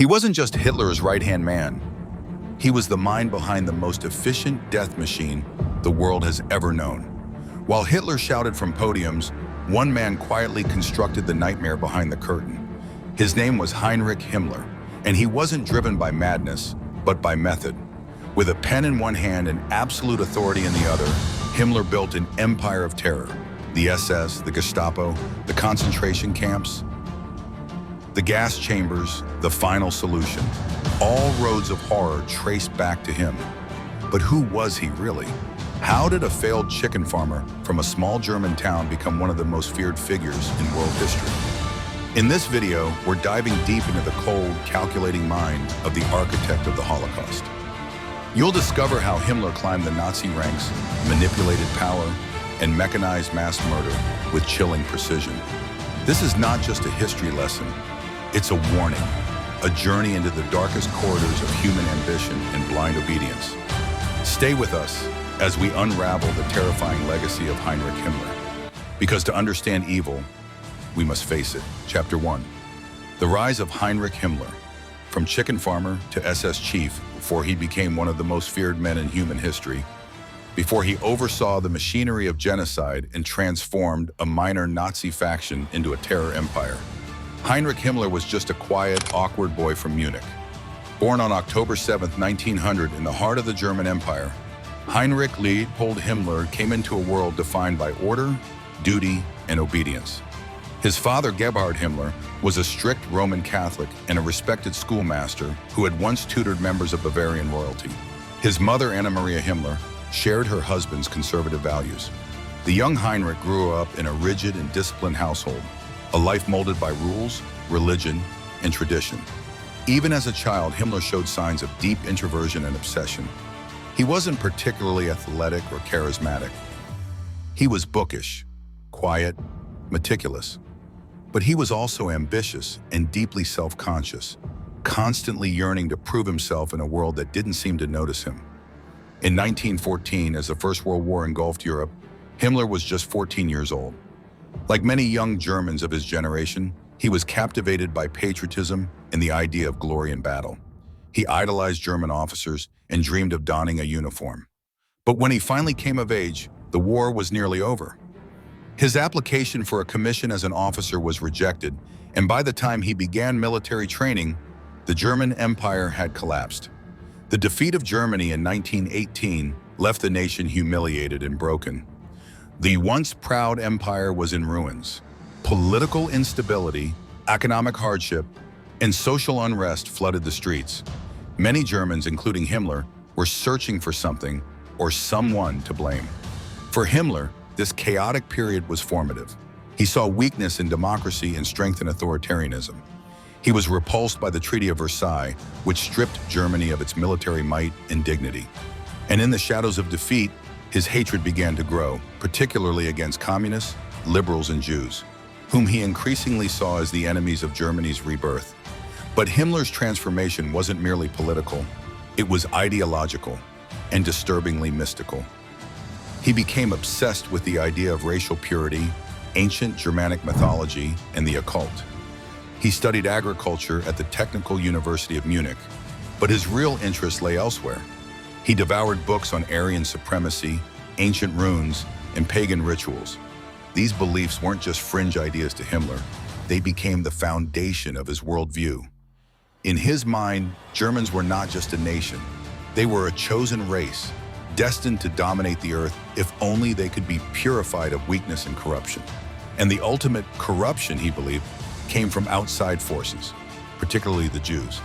He wasn't just Hitler's right-hand man. He was the mind behind the most efficient death machine the world has ever known. While Hitler shouted from podiums, one man quietly constructed the nightmare behind the curtain. His name was Heinrich Himmler, and he wasn't driven by madness, but by method. With a pen in one hand and absolute authority in the other, Himmler built an empire of terror. The SS, the Gestapo, the concentration camps, the gas chambers, the final solution. All roads of horror traced back to him. But who was he really? How did a failed chicken farmer from a small German town become one of the most feared figures in world history? In this video, we're diving deep into the cold, calculating mind of the architect of the Holocaust. You'll discover how Himmler climbed the Nazi ranks, manipulated power, and mechanized mass murder with chilling precision. This is not just a history lesson, it's a warning, a journey into the darkest corridors of human ambition and blind obedience. Stay with us as we unravel the terrifying legacy of Heinrich Himmler. Because to understand evil, we must face it. Chapter 1. The rise of Heinrich Himmler. From chicken farmer to SS chief before he became one of the most feared men in human history, before he oversaw the machinery of genocide and transformed a minor Nazi faction into a terror empire. Heinrich Himmler was just a quiet, awkward boy from Munich. Born on October 7, 1900 in the heart of the German Empire, Heinrich Leopold Himmler came into a world defined by order, duty, and obedience. His father, Gebhard Himmler, was a strict Roman Catholic and a respected schoolmaster who had once tutored members of Bavarian royalty. His mother, Anna Maria Himmler, shared her husband's conservative values. The young Heinrich grew up in a rigid and disciplined household, a life molded by rules, religion, and tradition. Even as a child, Himmler showed signs of deep introversion and obsession. He wasn't particularly athletic or charismatic. He was bookish, quiet, meticulous. But he was also ambitious and deeply self-conscious, constantly yearning to prove himself in a world that didn't seem to notice him. In 1914, as the First World War engulfed Europe, Himmler was just 14 years old. Like many young Germans of his generation, he was captivated by patriotism and the idea of glory in battle. He idolized German officers and dreamed of donning a uniform. But when he finally came of age, the war was nearly over. His application for a commission as an officer was rejected, and by the time he began military training, the German Empire had collapsed. The defeat of Germany in 1918 left the nation humiliated and broken. The once proud empire was in ruins. Political instability, economic hardship, and social unrest flooded the streets. Many Germans, including Himmler, were searching for something or someone to blame. For Himmler, this chaotic period was formative. He saw weakness in democracy and strength in authoritarianism. He was repulsed by the Treaty of Versailles, which stripped Germany of its military might and dignity. And in the shadows of defeat, his hatred began to grow, particularly against communists, liberals, and Jews, whom he increasingly saw as the enemies of Germany's rebirth. But Himmler's transformation wasn't merely political, it was ideological and disturbingly mystical. He became obsessed with the idea of racial purity, ancient Germanic mythology, and the occult. He studied agriculture at the Technical University of Munich, but his real interest lay elsewhere. He devoured books on Aryan supremacy, ancient runes, and pagan rituals. These beliefs weren't just fringe ideas to Himmler, they became the foundation of his worldview. In his mind, Germans were not just a nation, they were a chosen race, destined to dominate the earth if only they could be purified of weakness and corruption. And the ultimate corruption, he believed, came from outside forces, particularly the Jews.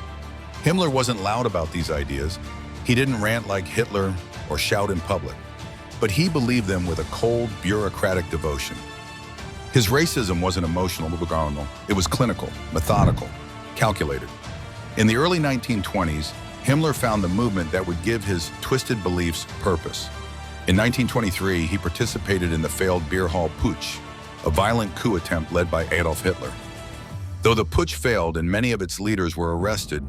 Himmler wasn't loud about these ideas. He didn't rant like Hitler or shout in public, but he believed them with a cold, bureaucratic devotion. His racism wasn't emotional, it was clinical, methodical, calculated. In the early 1920s, Himmler found the movement that would give his twisted beliefs purpose. In 1923, he participated in the failed beer hall putsch, a violent coup attempt led by Adolf Hitler. Though the putsch failed and many of its leaders were arrested,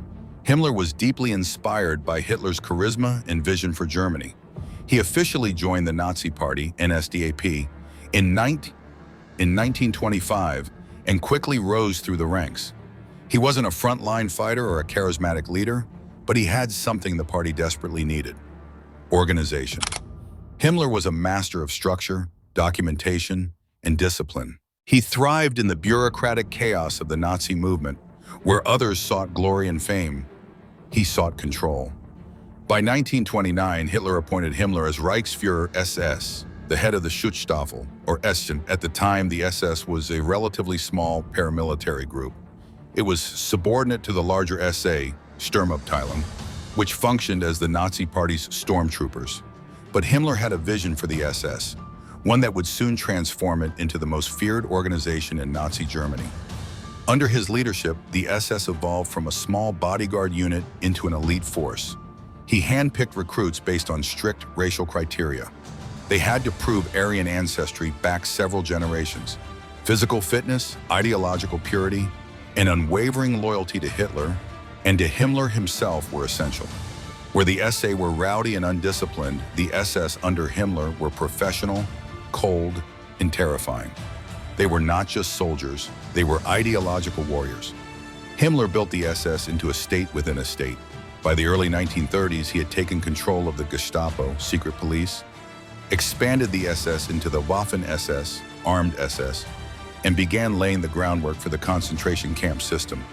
Himmler was deeply inspired by Hitler's charisma and vision for Germany. He officially joined the Nazi Party, NSDAP, in 1925 and quickly rose through the ranks. He wasn't a frontline fighter or a charismatic leader, but he had something the party desperately needed: organization. Himmler was a master of structure, documentation, and discipline. He thrived in the bureaucratic chaos of the Nazi movement, where others sought glory and fame. He sought control. By 1929, Hitler appointed Himmler as Reichsführer SS, the head of the Schutzstaffel, or Essen. At the time, the SS was a relatively small paramilitary group. It was subordinate to the larger SA, Sturmabteilung, which functioned as the Nazi Party's stormtroopers. But Himmler had a vision for the SS, one that would soon transform it into the most feared organization in Nazi Germany. Under his leadership, the SS evolved from a small bodyguard unit into an elite force. He handpicked recruits based on strict racial criteria. They had to prove Aryan ancestry back several generations. Physical fitness, ideological purity, and unwavering loyalty to Hitler and to Himmler himself were essential. Where the SA were rowdy and undisciplined, the SS under Himmler were professional, cold, and terrifying. They were not just soldiers, they were ideological warriors. Himmler built the SS into a state within a state. By the early 1930s, he had taken control of the Gestapo, secret police, expanded the SS into the Waffen-SS, armed SS, and began laying the groundwork for the concentration camp system.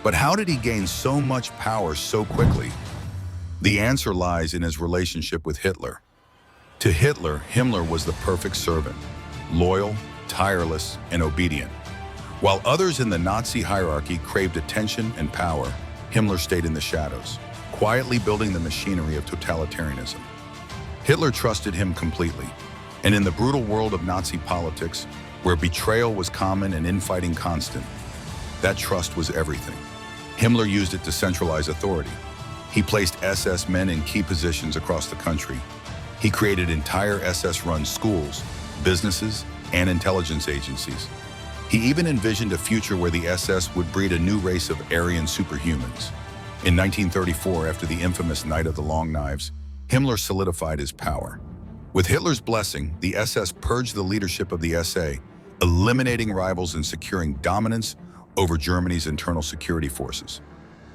But how did he gain so much power so quickly? The answer lies in his relationship with Hitler. To Hitler, Himmler was the perfect servant, loyal, tireless, and obedient. While others in the Nazi hierarchy craved attention and power, Himmler stayed in the shadows, quietly building the machinery of totalitarianism. Hitler trusted him completely, and in the brutal world of Nazi politics, where betrayal was common and infighting constant, that trust was everything. Himmler used it to centralize authority. He placed SS men in key positions across the country. He created entire SS-run schools, businesses, and intelligence agencies. He even envisioned a future where the SS would breed a new race of Aryan superhumans. In 1934, after the infamous Night of the Long Knives, Himmler solidified his power. With Hitler's blessing, the SS purged the leadership of the SA, eliminating rivals and securing dominance over Germany's internal security forces.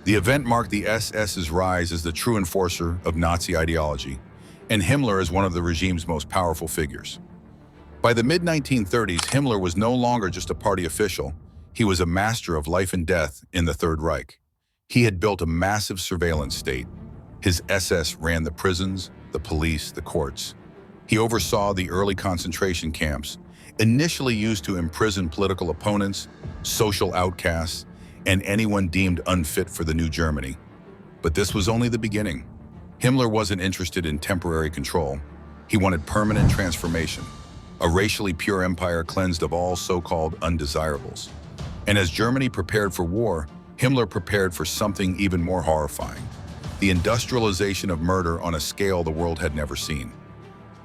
The event marked the SS's rise as the true enforcer of Nazi ideology, and Himmler as one of the regime's most powerful figures. By the mid-1930s, Himmler was no longer just a party official. He was a master of life and death in the Third Reich. He had built a massive surveillance state. His SS ran the prisons, the police, the courts. He oversaw the early concentration camps, initially used to imprison political opponents, social outcasts, and anyone deemed unfit for the new Germany. But this was only the beginning. Himmler wasn't interested in temporary control. He wanted permanent transformation, a racially pure empire cleansed of all so-called undesirables. And as Germany prepared for war, Himmler prepared for something even more horrifying: the industrialization of murder on a scale the world had never seen.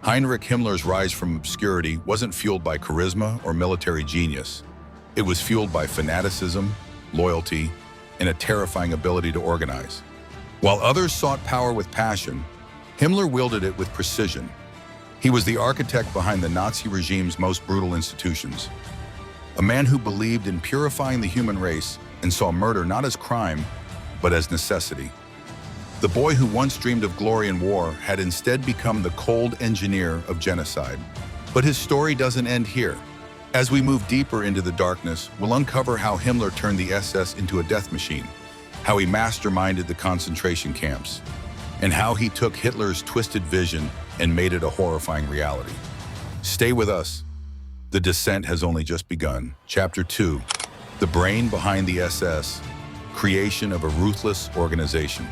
Heinrich Himmler's rise from obscurity wasn't fueled by charisma or military genius. It was fueled by fanaticism, loyalty, and a terrifying ability to organize. While others sought power with passion, Himmler wielded it with precision. He was the architect behind the Nazi regime's most brutal institutions, a man who believed in purifying the human race and saw murder not as crime, but as necessity. The boy who once dreamed of glory in war had instead become the cold engineer of genocide. But his story doesn't end here. As we move deeper into the darkness, we'll uncover how Himmler turned the SS into a death machine, how he masterminded the concentration camps, and how he took Hitler's twisted vision and made it a horrifying reality. Stay with us. The descent has only just begun. Chapter 2, The Brain Behind the SS, Creation of a Ruthless Organization.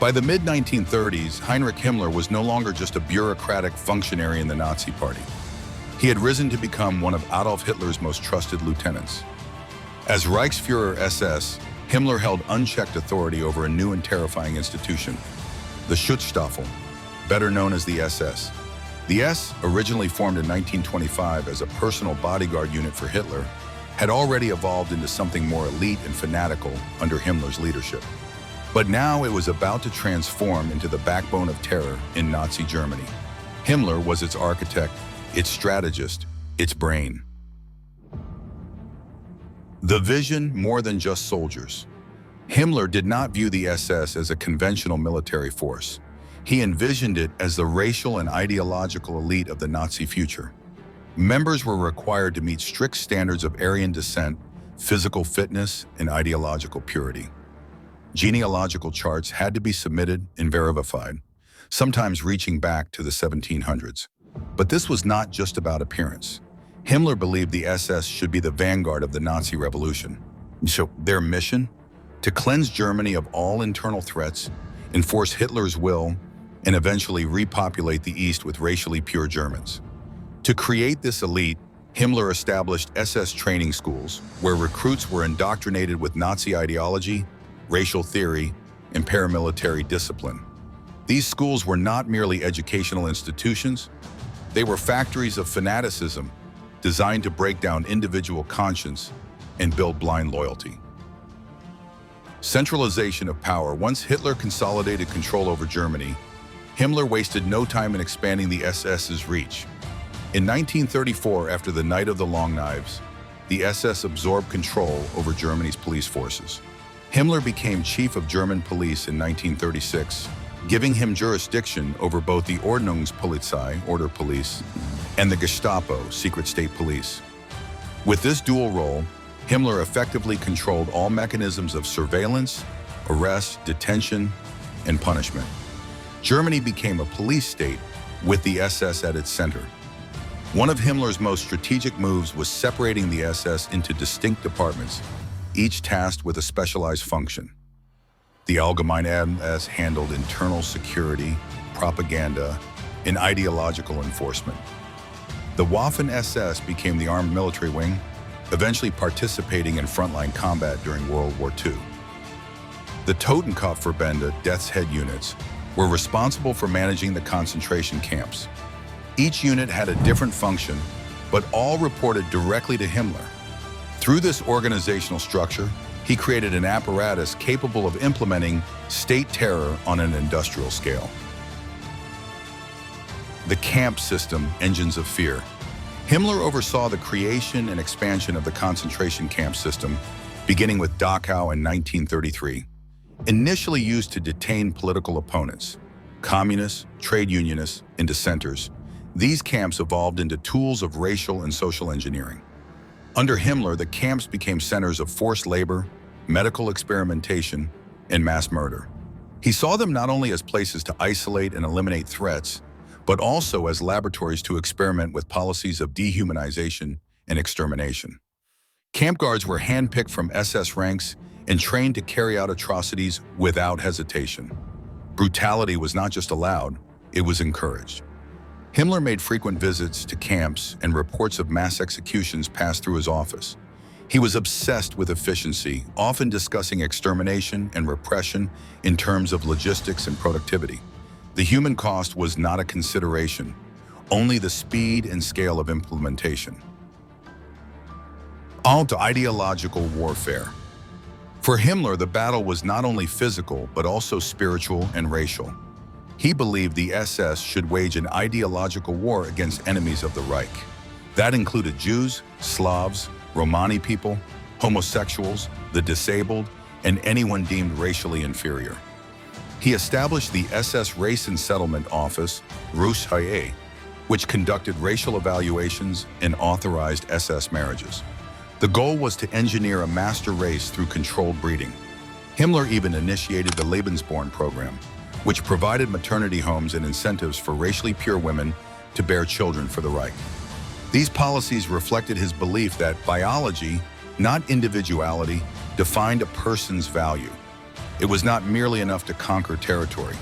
By the mid-1930s, Heinrich Himmler was no longer just a bureaucratic functionary in the Nazi Party. He had risen to become one of Adolf Hitler's most trusted lieutenants. As Reichsführer SS, Himmler held unchecked authority over a new and terrifying institution, the Schutzstaffel, better known as the SS. The S, originally formed in 1925 as a personal bodyguard unit for Hitler, had already evolved into something more elite and fanatical under Himmler's leadership. But now it was about to transform into the backbone of terror in Nazi Germany. Himmler was its architect, its strategist, its brain. The vision more than just soldiers. Himmler did not view the SS as a conventional military force. He envisioned it as the racial and ideological elite of the Nazi future. Members were required to meet strict standards of Aryan descent, physical fitness, and ideological purity. Genealogical charts had to be submitted and verified, sometimes reaching back to the 1700s. But this was not just about appearance. Himmler believed the SS should be the vanguard of the Nazi revolution. So their mission? To cleanse Germany of all internal threats, enforce Hitler's will, and eventually repopulate the East with racially pure Germans. To create this elite, Himmler established SS training schools where recruits were indoctrinated with Nazi ideology, racial theory, and paramilitary discipline. These schools were not merely educational institutions, they were factories of fanaticism designed to break down individual conscience and build blind loyalty. Centralization of power. Once Hitler consolidated control over Germany, Himmler wasted no time in expanding the SS's reach. In 1934, after the Night of the Long Knives, the SS absorbed control over Germany's police forces. Himmler became chief of German police in 1936, giving him jurisdiction over both the Ordnungspolizei, order police, and the Gestapo, secret state police. With this dual role, Himmler effectively controlled all mechanisms of surveillance, arrest, detention, and punishment. Germany became a police state with the SS at its center. One of Himmler's most strategic moves was separating the SS into distinct departments, each tasked with a specialized function. The Allgemeine SS handled internal security, propaganda, and ideological enforcement. The Waffen-SS became the armed military wing, eventually participating in frontline combat during World War II. The Totenkopfverbände, Death's Head units, were responsible for managing the concentration camps. Each unit had a different function, but all reported directly to Himmler. Through this organizational structure, he created an apparatus capable of implementing state terror on an industrial scale. The camp system, engines of fear. Himmler oversaw the creation and expansion of the concentration camp system, beginning with Dachau in 1933. Initially used to detain political opponents, communists, trade unionists, and dissenters, these camps evolved into tools of racial and social engineering. Under Himmler, the camps became centers of forced labor, medical experimentation, and mass murder. He saw them not only as places to isolate and eliminate threats, but also as laboratories to experiment with policies of dehumanization and extermination. Camp guards were handpicked from SS ranks and trained to carry out atrocities without hesitation. Brutality was not just allowed, it was encouraged. Himmler made frequent visits to camps, and reports of mass executions passed through his office. He was obsessed with efficiency, often discussing extermination and repression in terms of logistics and productivity. The human cost was not a consideration, only the speed and scale of implementation. On to ideological warfare. For Himmler, the battle was not only physical, but also spiritual and racial. He believed the SS should wage an ideological war against enemies of the Reich. That included Jews, Slavs, Romani people, homosexuals, the disabled, and anyone deemed racially inferior. He established the SS Race and Settlement Office, Russheier, which conducted racial evaluations and authorized SS marriages. The goal was to engineer a master race through controlled breeding. Himmler even initiated the Lebensborn program, which provided maternity homes and incentives for racially pure women to bear children for the Reich. These policies reflected his belief that biology, not individuality, defined a person's value. It was not merely enough to conquer territory.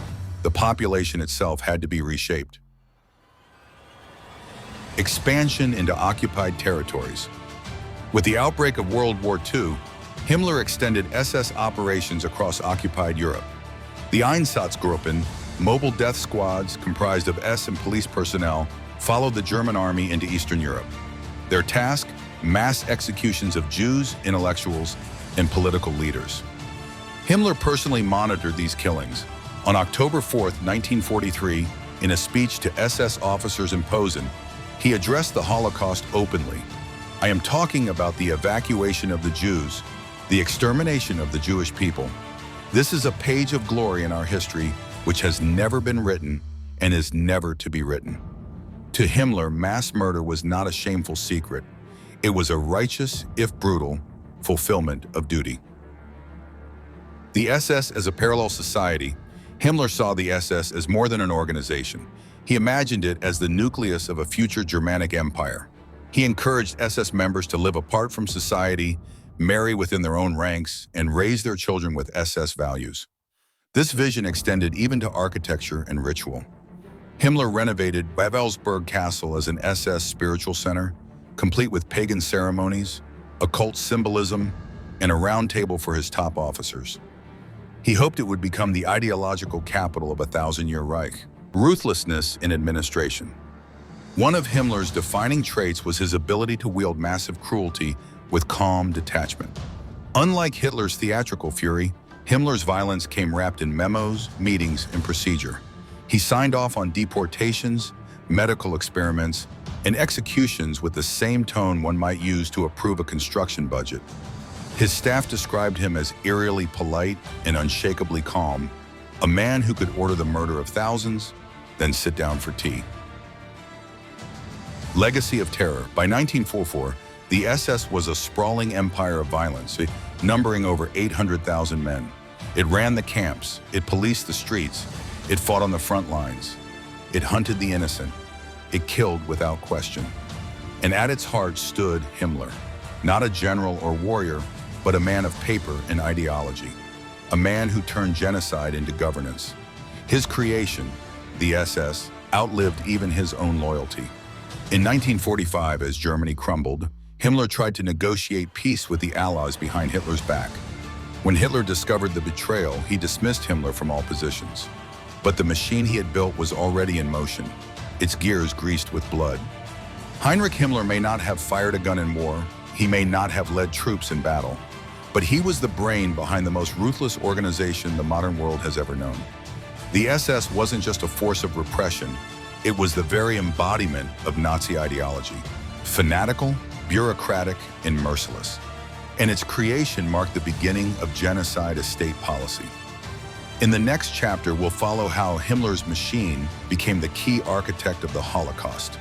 The population itself had to be reshaped. Expansion into occupied territories. With the outbreak of World War II, Himmler extended SS operations across occupied Europe. The Einsatzgruppen, mobile death squads comprised of SS and police personnel, followed the German army into Eastern Europe. Their task, mass executions of Jews, intellectuals, and political leaders. Himmler personally monitored these killings. On October 4, 1943, in a speech to SS officers in Posen, he addressed the Holocaust openly. I am talking about the evacuation of the Jews, the extermination of the Jewish people. This is a page of glory in our history which has never been written and is never to be written. To Himmler, mass murder was not a shameful secret. It was a righteous, if brutal, fulfillment of duty. The SS as a parallel society. Himmler saw the SS as more than an organization. He imagined it as the nucleus of a future Germanic empire. He encouraged SS members to live apart from society, marry within their own ranks, and raise their children with SS values. This vision extended even to architecture and ritual. Himmler renovated Wewelsburg Castle as an SS spiritual center, complete with pagan ceremonies, occult symbolism, and a round table for his top officers. He hoped it would become the ideological capital of a 1,000-year Reich. Ruthlessness in administration. One of Himmler's defining traits was his ability to wield massive cruelty with calm detachment. Unlike Hitler's theatrical fury, Himmler's violence came wrapped in memos, meetings, and procedure. He signed off on deportations, medical experiments, and executions with the same tone one might use to approve a construction budget. His staff described him as eerily polite and unshakably calm, a man who could order the murder of thousands, then sit down for tea. Legacy of terror. By 1944, the SS was a sprawling empire of violence, numbering over 800,000 men. It ran the camps, it policed the streets, it fought on the front lines, it hunted the innocent, it killed without question. And at its heart stood Himmler, not a general or warrior, but a man of paper and ideology, a man who turned genocide into governance. His creation, the SS, outlived even his own loyalty. In 1945, as Germany crumbled, Himmler tried to negotiate peace with the Allies behind Hitler's back. When Hitler discovered the betrayal, he dismissed Himmler from all positions. But the machine he had built was already in motion, its gears greased with blood. Heinrich Himmler may not have fired a gun in war, he may not have led troops in battle, but he was the brain behind the most ruthless organization the modern world has ever known. The SS wasn't just a force of repression, it was the very embodiment of Nazi ideology. Fanatical, bureaucratic, and merciless. And its creation marked the beginning of genocide as state policy. In the next chapter, we'll follow how Himmler's machine became the key architect of the Holocaust,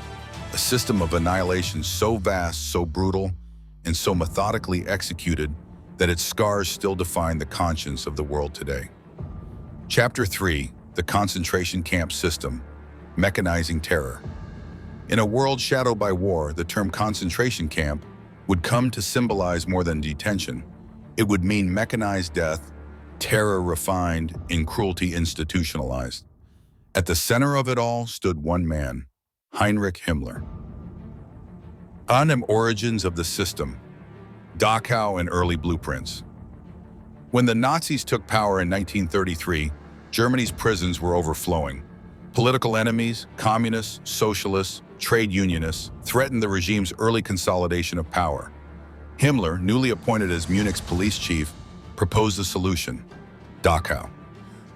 a system of annihilation so vast, so brutal, and so methodically executed that its scars still define the conscience of the world today. Chapter 3, the concentration camp system, mechanizing terror. In a world shadowed by war, the term concentration camp would come to symbolize more than detention. It would mean mechanized death, terror refined, and cruelty institutionalized. At the center of it all stood one man, Heinrich Himmler. Origins of the system, Dachau and early blueprints. When the Nazis took power in 1933, Germany's prisons were overflowing. Political enemies, communists, socialists, trade unionists threatened the regime's early consolidation of power. Himmler, newly appointed as Munich's police chief, proposed a solution, Dachau.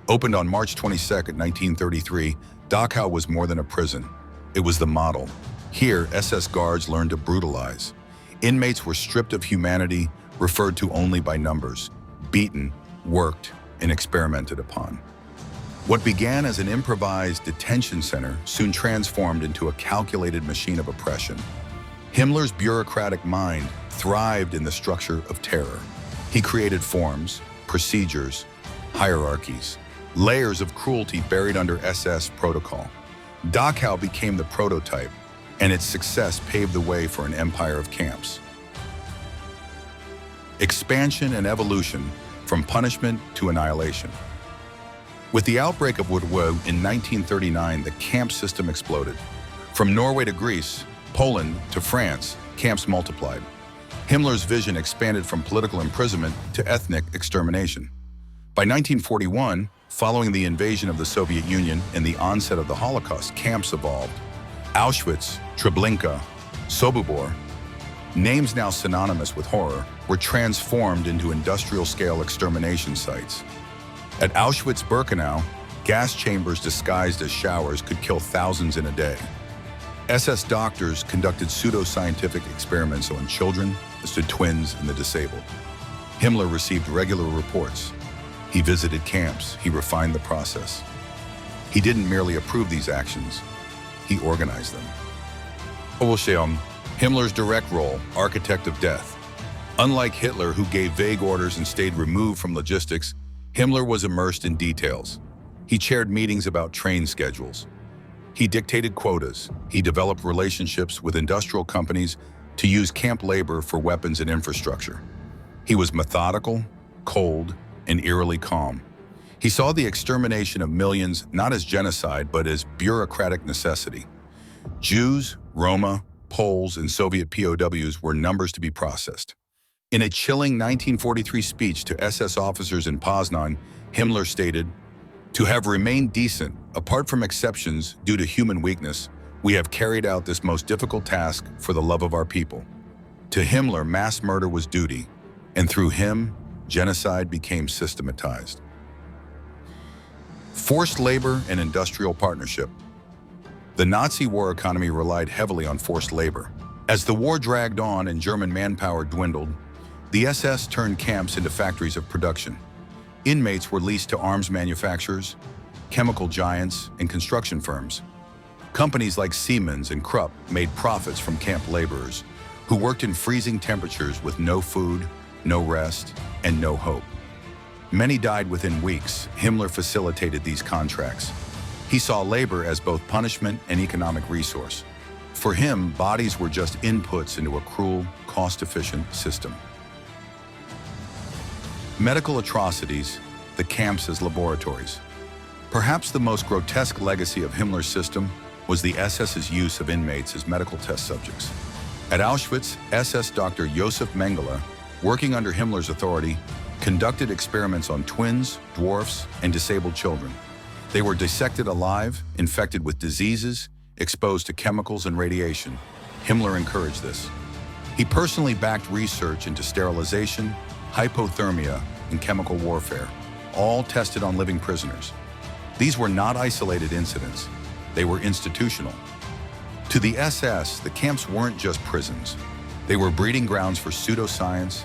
Opened on March 22, 1933, Dachau was more than a prison. It was the model. Here, SS guards learned to brutalize. Inmates were stripped of humanity, referred to only by numbers, beaten, worked, and experimented upon. What began as an improvised detention center soon transformed into a calculated machine of oppression. Himmler's bureaucratic mind thrived in the structure of terror. He created forms, procedures, hierarchies, layers of cruelty buried under SS protocol. Dachau became the prototype, and its success paved the way for an empire of camps. Expansion and evolution from punishment to annihilation. With the outbreak of World War II in 1939, the camp system exploded. From Norway to Greece, Poland to France, camps multiplied. Himmler's vision expanded from political imprisonment to ethnic extermination. By 1941, following the invasion of the Soviet Union and the onset of the Holocaust, camps evolved. Auschwitz, Treblinka, Sobibor, names now synonymous with horror, were transformed into industrial-scale extermination sites. At Auschwitz-Birkenau, gas chambers disguised as showers could kill thousands in a day. SS doctors conducted pseudo-scientific experiments on children, the twins, and the disabled. Himmler received regular reports. He visited camps. He refined the process. He didn't merely approve these actions. He organized them. Himmler's direct role, architect of death. Unlike Hitler, who gave vague orders and stayed removed from logistics, Himmler was immersed in details. He chaired meetings about train schedules. He dictated quotas. He developed relationships with industrial companies to use camp labor for weapons and infrastructure. He was methodical, cold, and eerily calm. He saw the extermination of millions not as genocide, but as bureaucratic necessity. Jews, Roma, Poles, and Soviet POWs were numbers to be processed. In a chilling 1943 speech to SS officers in Poznan, Himmler stated, "To have remained decent, apart from exceptions due to human weakness, we have carried out this most difficult task for the love of our people." To Himmler, mass murder was duty, and through him, genocide became systematized. Forced labor and industrial partnership. The Nazi war economy relied heavily on forced labor. As the war dragged on and German manpower dwindled, the SS turned camps into factories of production. Inmates were leased to arms manufacturers, chemical giants, and construction firms. Companies like Siemens and Krupp made profits from camp laborers, who worked in freezing temperatures with no food, no rest, and no hope. Many died within weeks. Himmler facilitated these contracts. He saw labor as both punishment and economic resource. For him, bodies were just inputs into a cruel, cost-efficient system. Medical atrocities, the camps as laboratories. Perhaps the most grotesque legacy of Himmler's system was the SS's use of inmates as medical test subjects. At Auschwitz, SS Dr. Josef Mengele, working under Himmler's authority, conducted experiments on twins, dwarfs, and disabled children. They were dissected alive, infected with diseases, exposed to chemicals and radiation. Himmler encouraged this. He personally backed research into sterilization, hypothermia, and chemical warfare, all tested on living prisoners. These were not isolated incidents. They were institutional. To the SS, the camps weren't just prisons. They were breeding grounds for pseudoscience,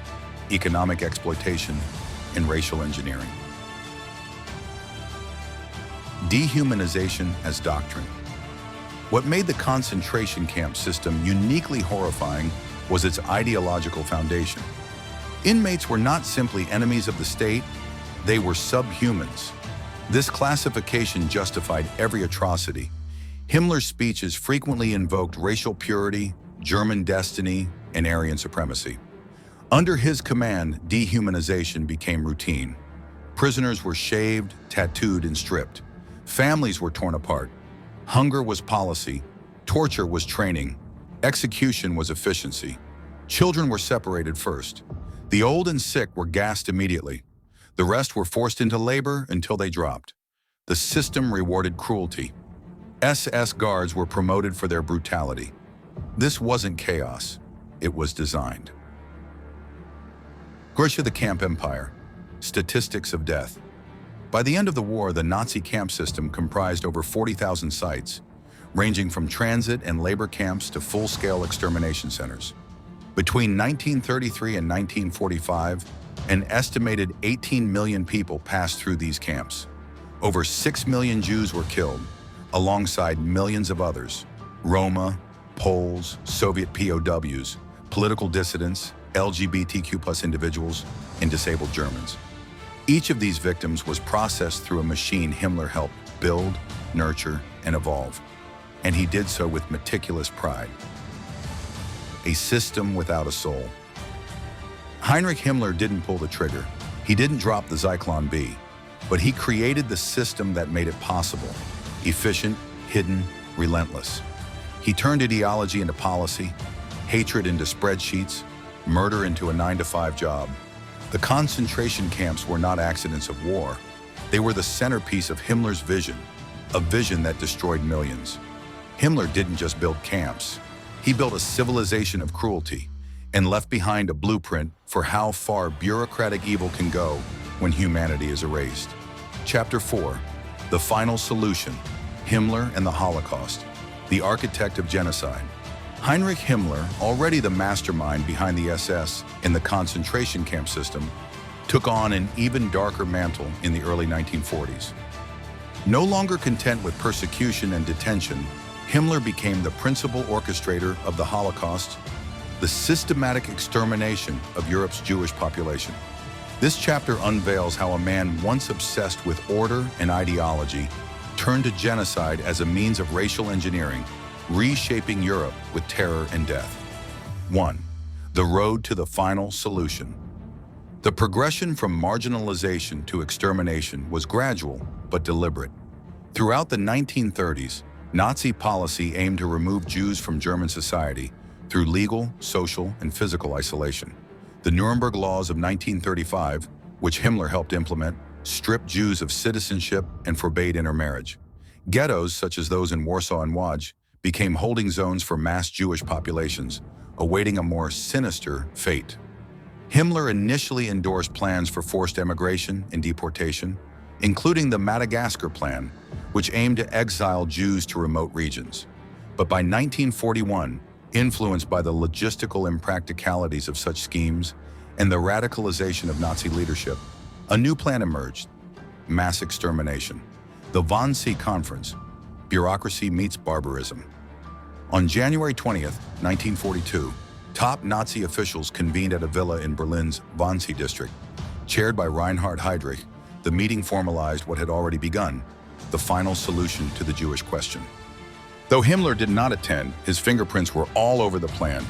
economic exploitation, and racial engineering. Dehumanization as doctrine. What made the concentration camp system uniquely horrifying was its ideological foundation. Inmates were not simply enemies of the state, they were subhumans. This classification justified every atrocity. Himmler's speeches frequently invoked racial purity, German destiny, and Aryan supremacy. Under his command, dehumanization became routine. Prisoners were shaved, tattooed, and stripped. Families were torn apart. Hunger was policy. Torture was training. Execution was efficiency. Children were separated first. The old and sick were gassed immediately. The rest were forced into labor until they dropped. The system rewarded cruelty. SS guards were promoted for their brutality. This wasn't chaos. It was designed. Growth of the camp empire. Statistics of death. By the end of the war, the Nazi camp system comprised over 40,000 sites, ranging from transit and labor camps to full-scale extermination centers. Between 1933 and 1945, an estimated 18 million people passed through these camps. Over 6 million Jews were killed, alongside millions of others: Roma, Poles, Soviet POWs, political dissidents, LGBTQ+ individuals, and disabled Germans. Each of these victims was processed through a machine Himmler helped build, nurture, and evolve. And he did so with meticulous pride. A system without a soul. Heinrich Himmler didn't pull the trigger. He didn't drop the Zyklon B, but he created the system that made it possible. Efficient, hidden, relentless. He turned ideology into policy, hatred into spreadsheets, murder into a 9-to-5 job. The concentration camps were not accidents of war. They were the centerpiece of Himmler's vision, a vision that destroyed millions. Himmler didn't just build camps. He built a civilization of cruelty and left behind a blueprint for how far bureaucratic evil can go when humanity is erased. Chapter 4, The Final Solution, Himmler and the Holocaust. the architect of genocide. Heinrich Himmler, already the mastermind behind the SS and the concentration camp system, took on an even darker mantle in the early 1940s. No longer content with persecution and detention, Himmler became the principal orchestrator of the Holocaust, the systematic extermination of Europe's Jewish population. This chapter unveils how a man once obsessed with order and ideology turned to genocide as a means of racial engineering, reshaping Europe with terror and death. 1. The road to the final solution. The progression from marginalization to extermination was gradual but deliberate. Throughout the 1930s, Nazi policy aimed to remove Jews from German society through legal, social, and physical isolation. The Nuremberg Laws of 1935, which Himmler helped implement, stripped Jews of citizenship and forbade intermarriage. Ghettos, such as those in Warsaw and Łódź, became holding zones for mass Jewish populations, awaiting a more sinister fate. Himmler initially endorsed plans for forced emigration and deportation, including the Madagascar Plan, which aimed to exile Jews to remote regions. But by 1941, influenced by the logistical impracticalities of such schemes and the radicalization of Nazi leadership, a new plan emerged: mass extermination. The Wannsee Conference, Bureaucracy Meets Barbarism. On January 20th, 1942, top Nazi officials convened at a villa in Berlin's Wannsee district. Chaired by Reinhard Heydrich, the meeting formalized what had already begun: the final solution to the Jewish question. Though Himmler did not attend, his fingerprints were all over the plan.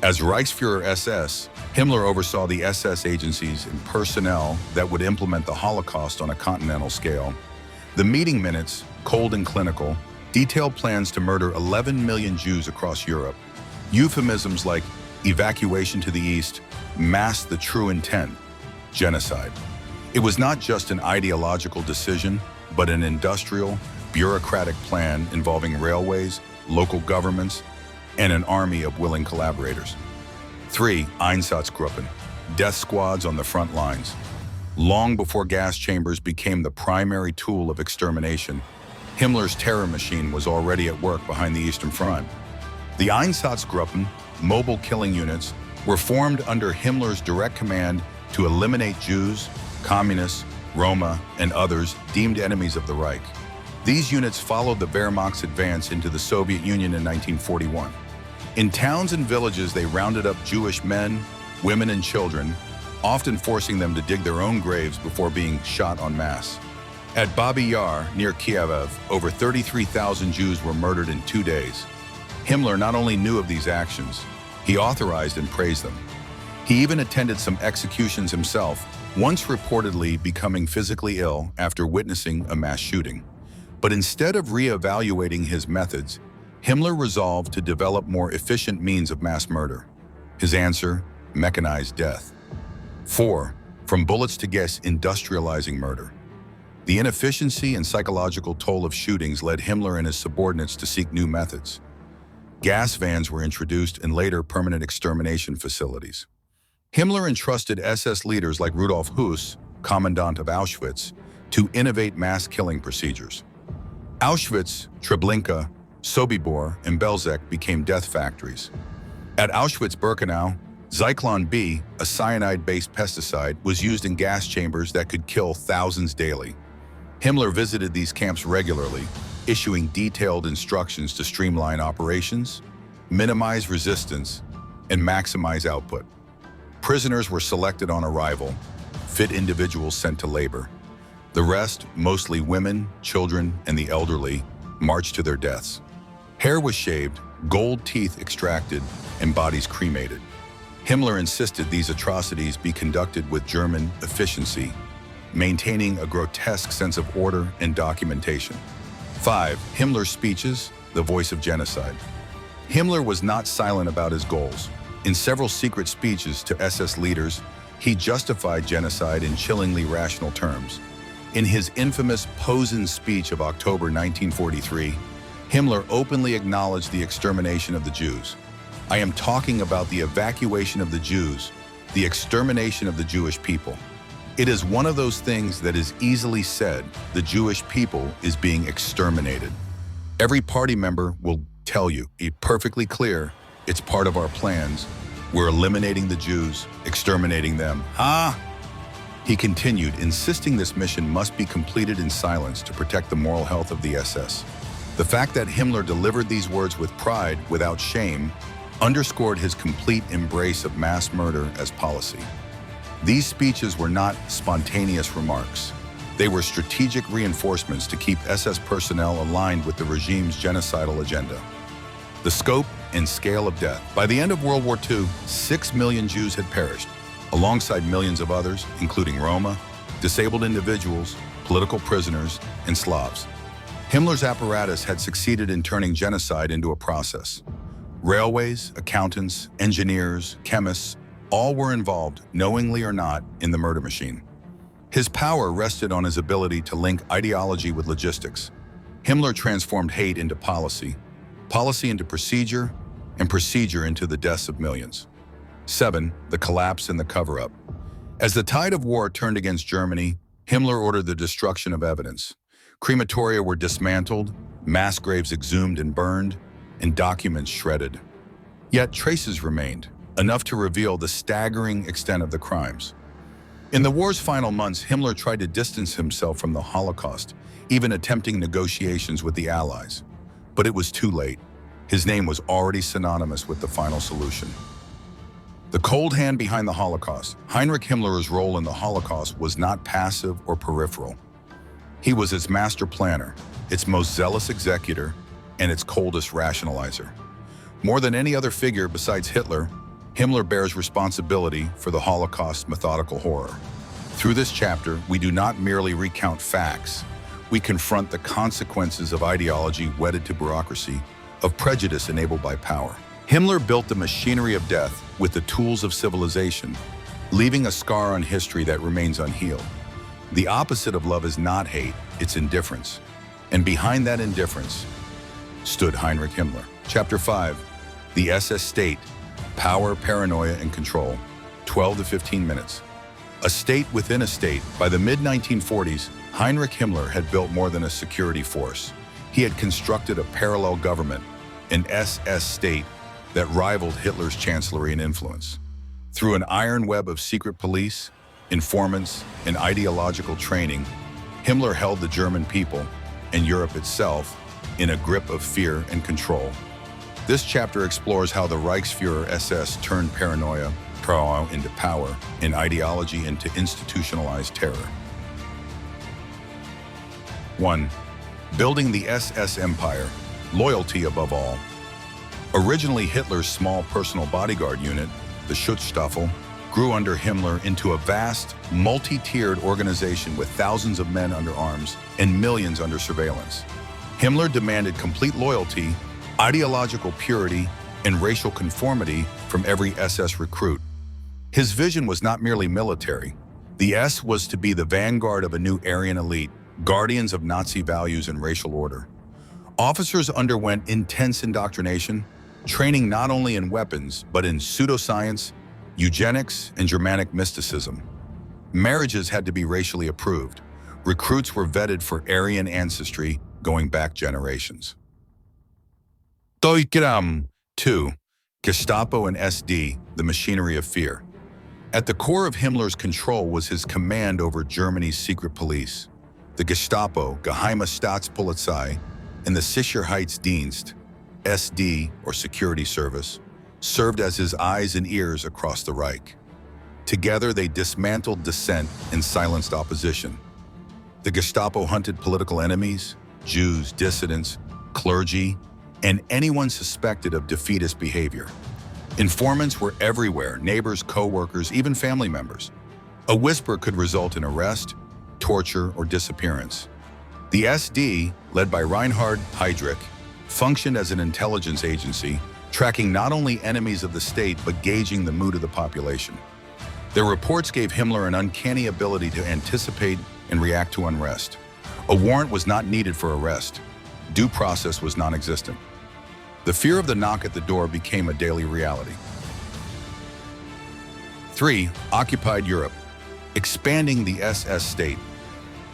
As Reichsfuhrer SS, Himmler oversaw the SS agencies and personnel that would implement the Holocaust on a continental scale. The meeting minutes, cold and clinical, detailed plans to murder 11 million Jews across Europe. Euphemisms like evacuation to the east masked the true intent: genocide. It was not just an ideological decision, but an industrial, bureaucratic plan involving railways, local governments, and an army of willing collaborators. 3. Einsatzgruppen, death squads on the front lines. Long before gas chambers became the primary tool of extermination, Himmler's terror machine was already at work behind the Eastern Front. The Einsatzgruppen, mobile killing units, were formed under Himmler's direct command to eliminate Jews, communists, Roma, and others deemed enemies of the Reich. These units followed the Wehrmacht's advance into the Soviet Union in 1941. In towns and villages, they rounded up Jewish men, women, and children, often forcing them to dig their own graves before being shot en masse. At Babi Yar, near Kiev, over 33,000 Jews were murdered in 2 days. Himmler not only knew of these actions, he authorized and praised them. He even attended some executions himself, once reportedly becoming physically ill after witnessing a mass shooting. But instead of re-evaluating his methods, Himmler resolved to develop more efficient means of mass murder. His answer: mechanized death. 4. From bullets to gas, industrializing murder. The inefficiency and psychological toll of shootings led Himmler and his subordinates to seek new methods. Gas vans were introduced and later permanent extermination facilities. Himmler entrusted SS leaders like Rudolf Höss, commandant of Auschwitz, to innovate mass killing procedures. Auschwitz, Treblinka, Sobibor, and Belzec became death factories. At Auschwitz-Birkenau, Zyklon B, a cyanide-based pesticide, was used in gas chambers that could kill thousands daily. Himmler visited these camps regularly, issuing detailed instructions to streamline operations, minimize resistance, and maximize output. Prisoners were selected on arrival, fit individuals sent to labor. The rest, mostly women, children, and the elderly, marched to their deaths. Hair was shaved, gold teeth extracted, and bodies cremated. Himmler insisted these atrocities be conducted with German efficiency, maintaining a grotesque sense of order and documentation. 5. Himmler's speeches, the voice of genocide. Himmler was not silent about his goals. In several secret speeches to SS leaders, he justified genocide in chillingly rational terms. In his infamous Posen speech of October 1943, Himmler openly acknowledged the extermination of the Jews. "I am talking about the evacuation of the Jews, the extermination of the Jewish people. It is one of those things that is easily said: the Jewish people is being exterminated." Every party member will tell you, it's perfectly clear, it's part of our plans. We're eliminating the Jews, exterminating them. He continued, insisting this mission must be completed in silence to protect the moral health of the SS. The fact that Himmler delivered these words with pride, without shame, underscored his complete embrace of mass murder as policy. These speeches were not spontaneous remarks. They were strategic reinforcements to keep SS personnel aligned with the regime's genocidal agenda. The scope and scale of death. By the end of World War II, 6 million Jews had perished, alongside millions of others, including Roma, disabled individuals, political prisoners, and Slavs. Himmler's apparatus had succeeded in turning genocide into a process. Railways, accountants, engineers, chemists, all were involved, knowingly or not, in the murder machine. His power rested on his ability to link ideology with logistics. Himmler transformed hate into policy, policy into procedure, and procedure into the deaths of millions. 7. The collapse and the cover-up. As the tide of war turned against Germany, Himmler ordered the destruction of evidence. Crematoria were dismantled, mass graves exhumed and burned, and documents shredded. Yet traces remained, enough to reveal the staggering extent of the crimes. In the war's final months, Himmler tried to distance himself from the Holocaust, even attempting negotiations with the Allies. But it was too late. His name was already synonymous with the final solution. The cold hand behind the Holocaust. Heinrich Himmler's role in the Holocaust was not passive or peripheral. He was its master planner, its most zealous executor, and its coldest rationalizer. More than any other figure besides Hitler, Himmler bears responsibility for the Holocaust's methodical horror. Through this chapter, we do not merely recount facts. We confront the consequences of ideology wedded to bureaucracy, of prejudice enabled by power. Himmler built the machinery of death with the tools of civilization, leaving a scar on history that remains unhealed. The opposite of love is not hate, it's indifference. And behind that indifference stood Heinrich Himmler. Chapter 5, the SS State, Power, Paranoia, and Control, 12 to 15 minutes. A state within a state. By the mid-1940s, Heinrich Himmler had built more than a security force. He had constructed a parallel government, an SS state that rivaled Hitler's chancellery in influence. Through an iron web of secret police, informants, and ideological training, Himmler held the German people and Europe itself in a grip of fear and control. This chapter explores how the Reichsfuhrer SS turned paranoia into power and ideology into institutionalized terror. 1. Building the SS empire, loyalty above all. Originally Hitler's small personal bodyguard unit, the Schutzstaffel, grew under Himmler into a vast, multi-tiered organization with thousands of men under arms and millions under surveillance. Himmler demanded complete loyalty, ideological purity, and racial conformity from every SS recruit. His vision was not merely military. The S was to be the vanguard of a new Aryan elite, guardians of Nazi values and racial order. Officers underwent intense indoctrination, training not only in weapons, but in pseudoscience, eugenics, and Germanic mysticism. Marriages had to be racially approved. Recruits were vetted for Aryan ancestry going back generations. 2. Gestapo and SD, the machinery of fear. At the core of Himmler's control was his command over Germany's secret police. The Gestapo, Geheime Staatspolizei, and the Sicherheitsdienst, SD, or Security Service, served as his eyes and ears across the Reich. Together, they dismantled dissent and silenced opposition. The Gestapo hunted political enemies, Jews, dissidents, clergy, and anyone suspected of defeatist behavior. Informants were everywhere, neighbors, co-workers, even family members. A whisper could result in arrest, torture, or disappearance. The SD, led by Reinhard Heydrich, functioned as an intelligence agency, tracking not only enemies of the state, but gauging the mood of the population. Their reports gave Himmler an uncanny ability to anticipate and react to unrest. A warrant was not needed for arrest. Due process was non-existent. The fear of the knock at the door became a daily reality. 3. Occupied Europe, expanding the SS state.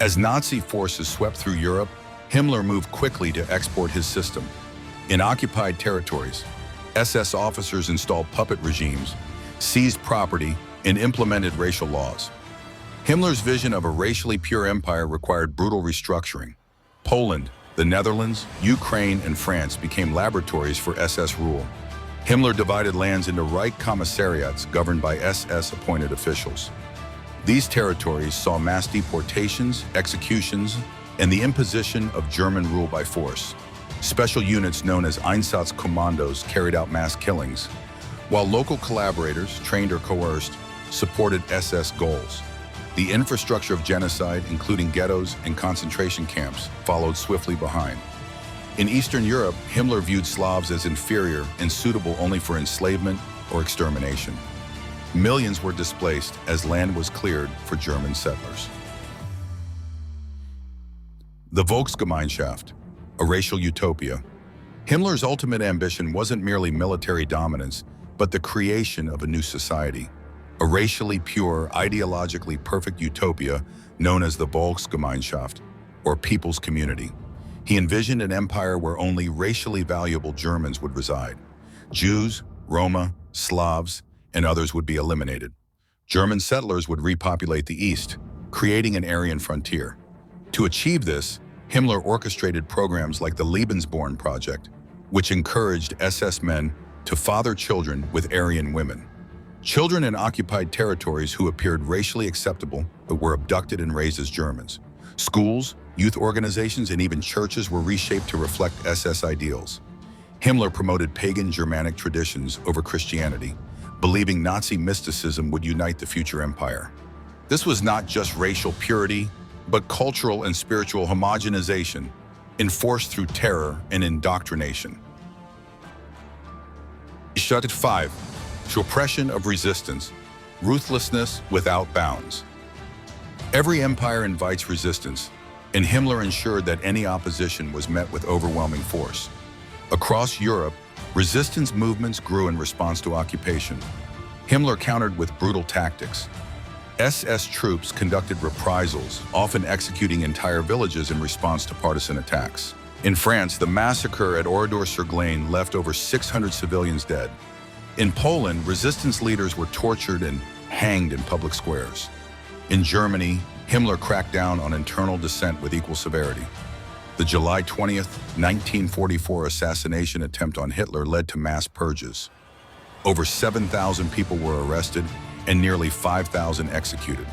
As Nazi forces swept through Europe, Himmler moved quickly to export his system. In occupied territories, SS officers installed puppet regimes, seized property, and implemented racial laws. Himmler's vision of a racially pure empire required brutal restructuring. Poland, the Netherlands, Ukraine, and France became laboratories for SS rule. Himmler divided lands into Reich commissariats governed by SS-appointed officials. These territories saw mass deportations, executions, and the imposition of German rule by force. Special units known as Einsatzkommandos carried out mass killings, while local collaborators, trained or coerced, supported SS goals. The infrastructure of genocide, including ghettos and concentration camps, followed swiftly behind. In Eastern Europe, Himmler viewed Slavs as inferior and suitable only for enslavement or extermination. Millions were displaced as land was cleared for German settlers. The Volksgemeinschaft, a racial utopia. Himmler's ultimate ambition wasn't merely military dominance, but the creation of a new society. A racially pure, ideologically perfect utopia known as the Volksgemeinschaft, or People's Community. He envisioned an empire where only racially valuable Germans would reside. Jews, Roma, Slavs, and others would be eliminated. German settlers would repopulate the East, creating an Aryan frontier. To achieve this, Himmler orchestrated programs like the Lebensborn Project, which encouraged SS men to father children with Aryan women. Children in occupied territories who appeared racially acceptable but were abducted and raised as Germans. Schools, youth organizations, and even churches were reshaped to reflect SS ideals. Himmler promoted pagan Germanic traditions over Christianity, believing Nazi mysticism would unite the future empire. This was not just racial purity, but cultural and spiritual homogenization, enforced through terror and indoctrination. Shut 5. Suppression of resistance, ruthlessness without bounds. Every empire invites resistance, and Himmler ensured that any opposition was met with overwhelming force. Across Europe, resistance movements grew in response to occupation. Himmler countered with brutal tactics. SS troops conducted reprisals, often executing entire villages in response to partisan attacks. In France, the massacre at Oradour-sur-Glane left over 600 civilians dead. In Poland, resistance leaders were tortured and hanged in public squares. In Germany, Himmler cracked down on internal dissent with equal severity. The July 20th, 1944 assassination attempt on Hitler led to mass purges. Over 7,000 people were arrested and nearly 5,000 executed.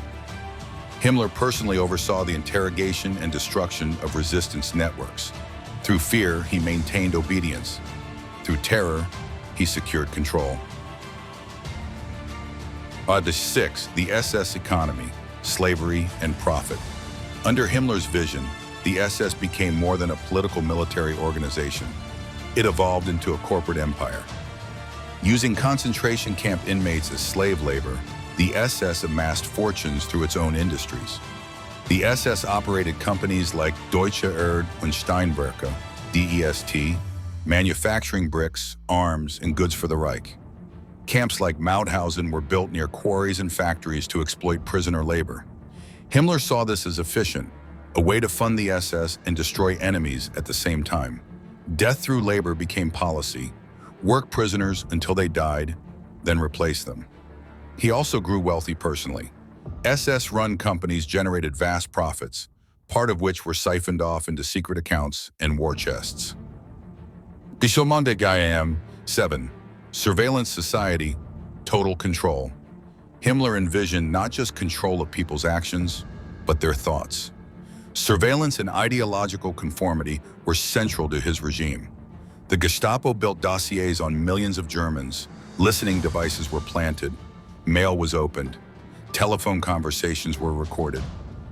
Himmler personally oversaw the interrogation and destruction of resistance networks. Through fear, he maintained obedience. Through terror, he secured control. The 6, the SS economy, slavery, and profit. Under Himmler's vision, the SS became more than a political military organization. It evolved into a corporate empire. Using concentration camp inmates as slave labor, the SS amassed fortunes through its own industries. The SS operated companies like Deutsche Erd- und Steinwerke, DEST, manufacturing bricks, arms, and goods for the Reich. Camps like Mauthausen were built near quarries and factories to exploit prisoner labor. Himmler saw this as efficient, a way to fund the SS and destroy enemies at the same time. Death through labor became policy. Work prisoners until they died, then replace them. He also grew wealthy personally. SS-run companies generated vast profits, part of which were siphoned off into secret accounts and war chests. Geschomande Gaiam 7. Surveillance society, total control. Himmler envisioned not just control of people's actions, but their thoughts. Surveillance and ideological conformity were central to his regime. The Gestapo built dossiers on millions of Germans. Listening devices were planted. Mail was opened. Telephone conversations were recorded.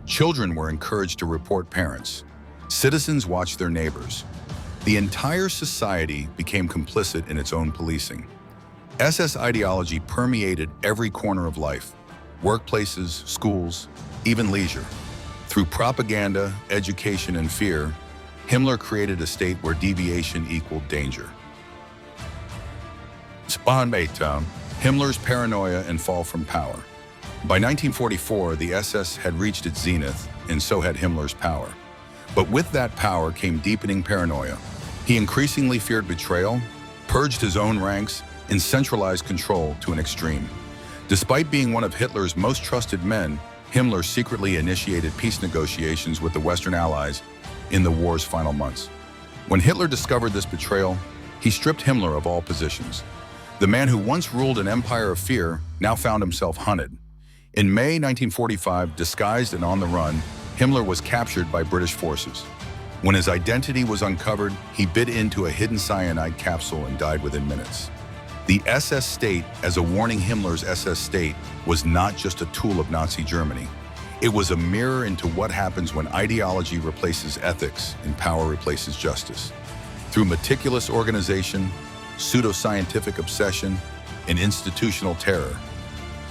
Children were encouraged to report parents. Citizens watched their neighbors. The entire society became complicit in its own policing. SS ideology permeated every corner of life, workplaces, schools, even leisure. Through propaganda, education, and fear, Himmler created a state where deviation equaled danger. Himmler's paranoia and fall from power. By 1944, the SS had reached its zenith, and so had Himmler's power. But with that power came deepening paranoia. He increasingly feared betrayal, purged his own ranks, and centralized control to an extreme. Despite being one of Hitler's most trusted men, Himmler secretly initiated peace negotiations with the Western Allies in the war's final months. When Hitler discovered this betrayal, he stripped Himmler of all positions. The man who once ruled an empire of fear now found himself hunted. In May 1945, disguised and on the run, Himmler was captured by British forces. When his identity was uncovered, he bit into a hidden cyanide capsule and died within minutes. The SS state, as a warning, Himmler's SS state was not just a tool of Nazi Germany. It was a mirror into what happens when ideology replaces ethics and power replaces justice. Through meticulous organization, pseudoscientific obsession, and institutional terror,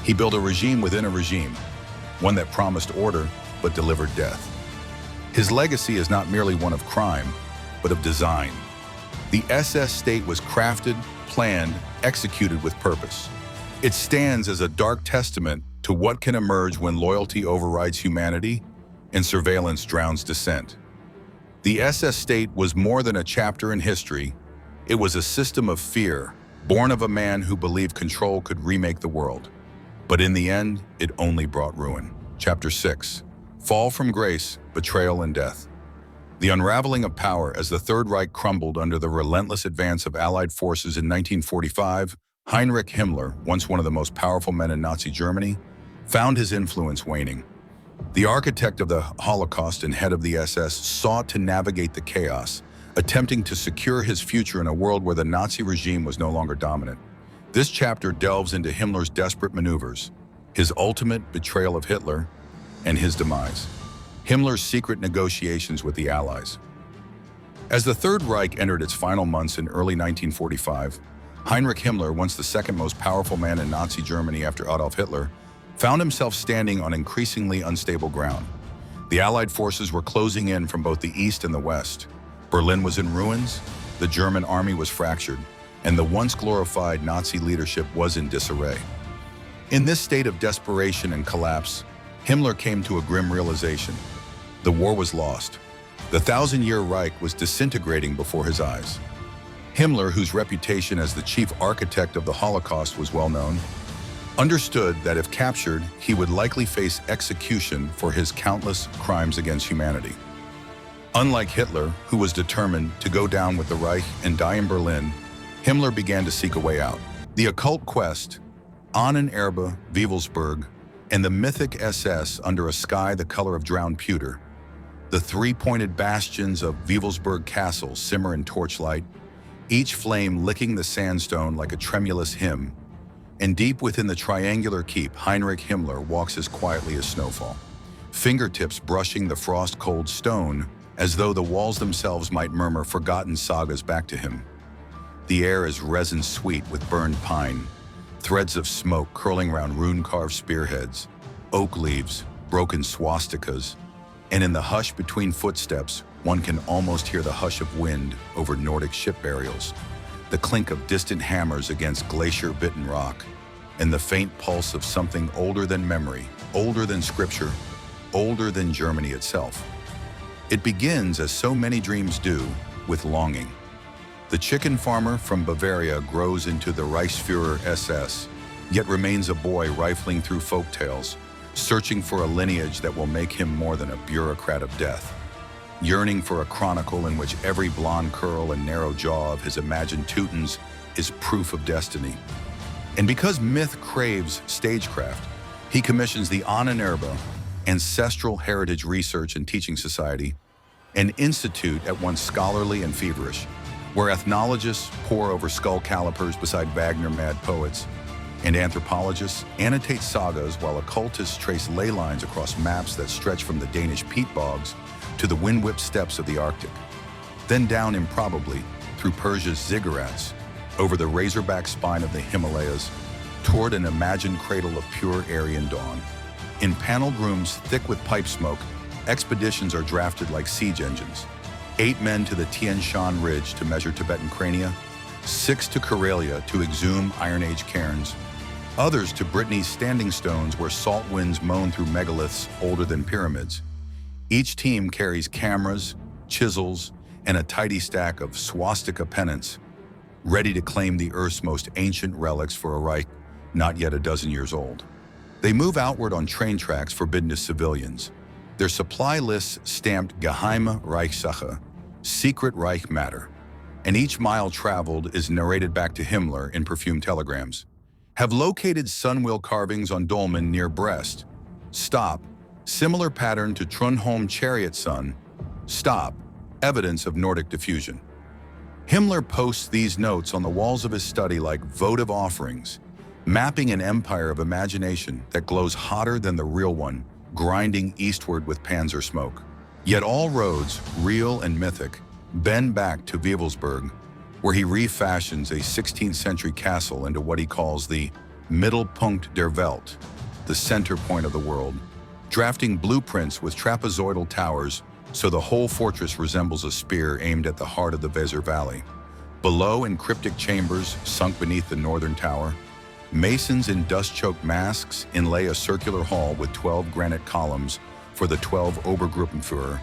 he built a regime within a regime, one that promised order but delivered death. His legacy is not merely one of crime, but of design. The SS state was crafted, planned, executed with purpose. It stands as a dark testament to what can emerge when loyalty overrides humanity and surveillance drowns dissent. The SS state was more than a chapter in history. It was a system of fear, born of a man who believed control could remake the world. But in the end, it only brought ruin. Chapter 6. Fall from grace, betrayal, and death. The unraveling of power as the Third Reich crumbled under the relentless advance of Allied forces in 1945, Heinrich Himmler, once one of the most powerful men in Nazi Germany, found his influence waning. The architect of the Holocaust and head of the SS sought to navigate the chaos, attempting to secure his future in a world where the Nazi regime was no longer dominant. This chapter delves into Himmler's desperate maneuvers, his ultimate betrayal of Hitler, and his demise. Himmler's secret negotiations with the Allies. As the Third Reich entered its final months in early 1945, Heinrich Himmler, once the second most powerful man in Nazi Germany after Adolf Hitler, found himself standing on increasingly unstable ground. The Allied forces were closing in from both the east and the west. Berlin was in ruins, the German army was fractured, and the once glorified Nazi leadership was in disarray. In this state of desperation and collapse, Himmler came to a grim realization. The war was lost. The thousand-year Reich was disintegrating before his eyes. Himmler, whose reputation as the chief architect of the Holocaust was well known, understood that if captured, he would likely face execution for his countless crimes against humanity. Unlike Hitler, who was determined to go down with the Reich and die in Berlin, Himmler began to seek a way out. The occult quest, Ahnenerbe, Wewelsburg, and the mythic SS under a sky the color of drowned pewter. The three-pointed bastions of Wewelsburg Castle simmer in torchlight, each flame licking the sandstone like a tremulous hymn. And deep within the triangular keep, Heinrich Himmler walks as quietly as snowfall, fingertips brushing the frost-cold stone as though the walls themselves might murmur forgotten sagas back to him. The air is resin-sweet with burned pine, threads of smoke curling round rune-carved spearheads, oak leaves, broken swastikas, and in the hush between footsteps, one can almost hear the hush of wind over Nordic ship burials, the clink of distant hammers against glacier-bitten rock, and the faint pulse of something older than memory, older than scripture, older than Germany itself. It begins, as so many dreams do, with longing. The chicken farmer from Bavaria grows into the Reichsfuhrer SS, yet remains a boy rifling through folk tales, searching for a lineage that will make him more than a bureaucrat of death, yearning for a chronicle in which every blonde curl and narrow jaw of his imagined Teutons is proof of destiny. And because myth craves stagecraft, he commissions the Ahnenerbe, Ancestral Heritage Research and Teaching Society, an institute at once scholarly and feverish, where ethnologists pore over skull calipers beside Wagner-mad poets, and anthropologists annotate sagas while occultists trace ley lines across maps that stretch from the Danish peat bogs to the wind-whipped steppes of the Arctic, then down improbably through Persia's ziggurats, over the razorback spine of the Himalayas, toward an imagined cradle of pure Aryan dawn. In paneled rooms thick with pipe smoke, expeditions are drafted like siege engines. 8 men to the Tian Shan Ridge to measure Tibetan crania, 6 to Karelia to exhume Iron Age cairns, others to Brittany's standing stones where salt winds moan through megaliths older than pyramids. Each team carries cameras, chisels, and a tidy stack of swastika pennants, ready to claim the Earth's most ancient relics for a Reich not yet a dozen years old. They move outward on train tracks forbidden to civilians, their supply lists stamped Geheime Reichssache, secret Reich matter, and each mile traveled is narrated back to Himmler in perfumed telegrams. Have located sunwheel carvings on dolmen near Brest. Stop. Similar pattern to Trundholm chariot sun. Stop. Evidence of Nordic diffusion. Himmler posts these notes on the walls of his study like votive offerings, mapping an empire of imagination that glows hotter than the real one, grinding eastward with panzer smoke. Yet all roads, real and mythic, bend back to Wewelsburg, where he refashions a 16th century castle into what he calls the Mittelpunkt der Welt, the center point of the world, drafting blueprints with trapezoidal towers so the whole fortress resembles a spear aimed at the heart of the Weser Valley. Below, in cryptic chambers sunk beneath the northern tower, masons in dust-choked masks inlay a circular hall with 12 granite columns for the 12 Obergruppenführer,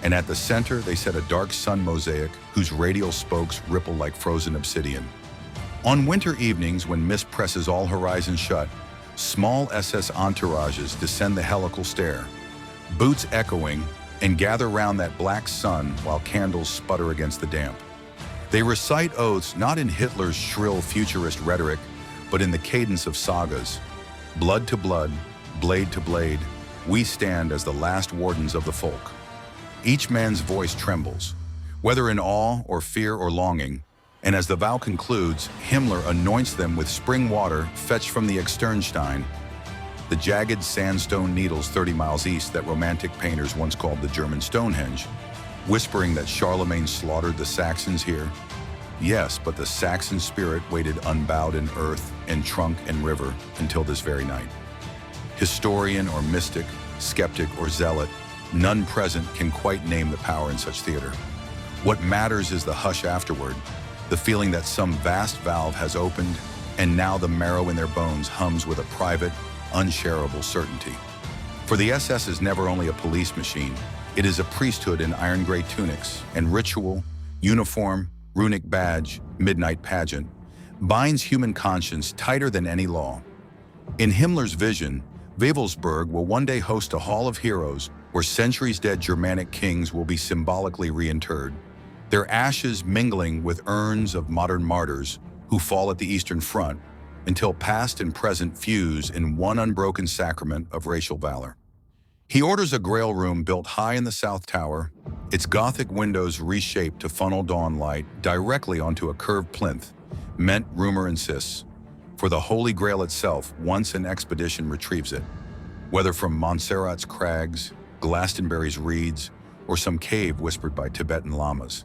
and at the center they set a dark sun mosaic whose radial spokes ripple like frozen obsidian. On winter evenings, when mist presses all horizons shut, small SS entourages descend the helical stair, boots echoing, and gather round that black sun while candles sputter against the damp. They recite oaths not in Hitler's shrill futurist rhetoric, but in the cadence of sagas. Blood to blood, blade to blade, we stand as the last wardens of the folk. Each man's voice trembles, whether in awe or fear or longing, and as the vow concludes, Himmler anoints them with spring water fetched from the Externstein, the jagged sandstone needles 30 miles east that romantic painters once called the German Stonehenge, whispering that Charlemagne slaughtered the Saxons here. Yes, but the Saxon spirit waited unbowed in earth and trunk and river until this very night. Historian or mystic, skeptic or zealot, none present can quite name the power in such theater. What matters is the hush afterward, the feeling that some vast valve has opened, and now the marrow in their bones hums with a private, unshareable certainty. For the SS is never only a police machine, it is a priesthood in iron-gray tunics, and ritual, uniform, runic badge, midnight pageant, binds human conscience tighter than any law. In Himmler's vision, Wewelsburg will one day host a hall of heroes where centuries-dead Germanic kings will be symbolically reinterred, their ashes mingling with urns of modern martyrs who fall at the Eastern Front until past and present fuse in one unbroken sacrament of racial valor. He orders a grail room built high in the South Tower, its Gothic windows reshaped to funnel dawn light directly onto a curved plinth, meant, rumor insists, for the Holy Grail itself once an expedition retrieves it, whether from Montserrat's crags, Glastonbury's reeds, or some cave whispered by Tibetan lamas.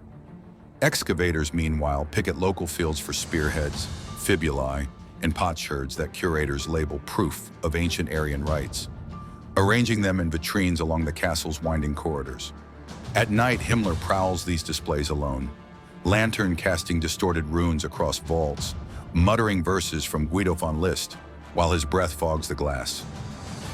Excavators, meanwhile, picket local fields for spearheads, fibulae, and potsherds that curators label proof of ancient Aryan rites, arranging them in vitrines along the castle's winding corridors. At night, Himmler prowls these displays alone, lantern casting distorted runes across vaults, muttering verses from Guido von List, while his breath fogs the glass.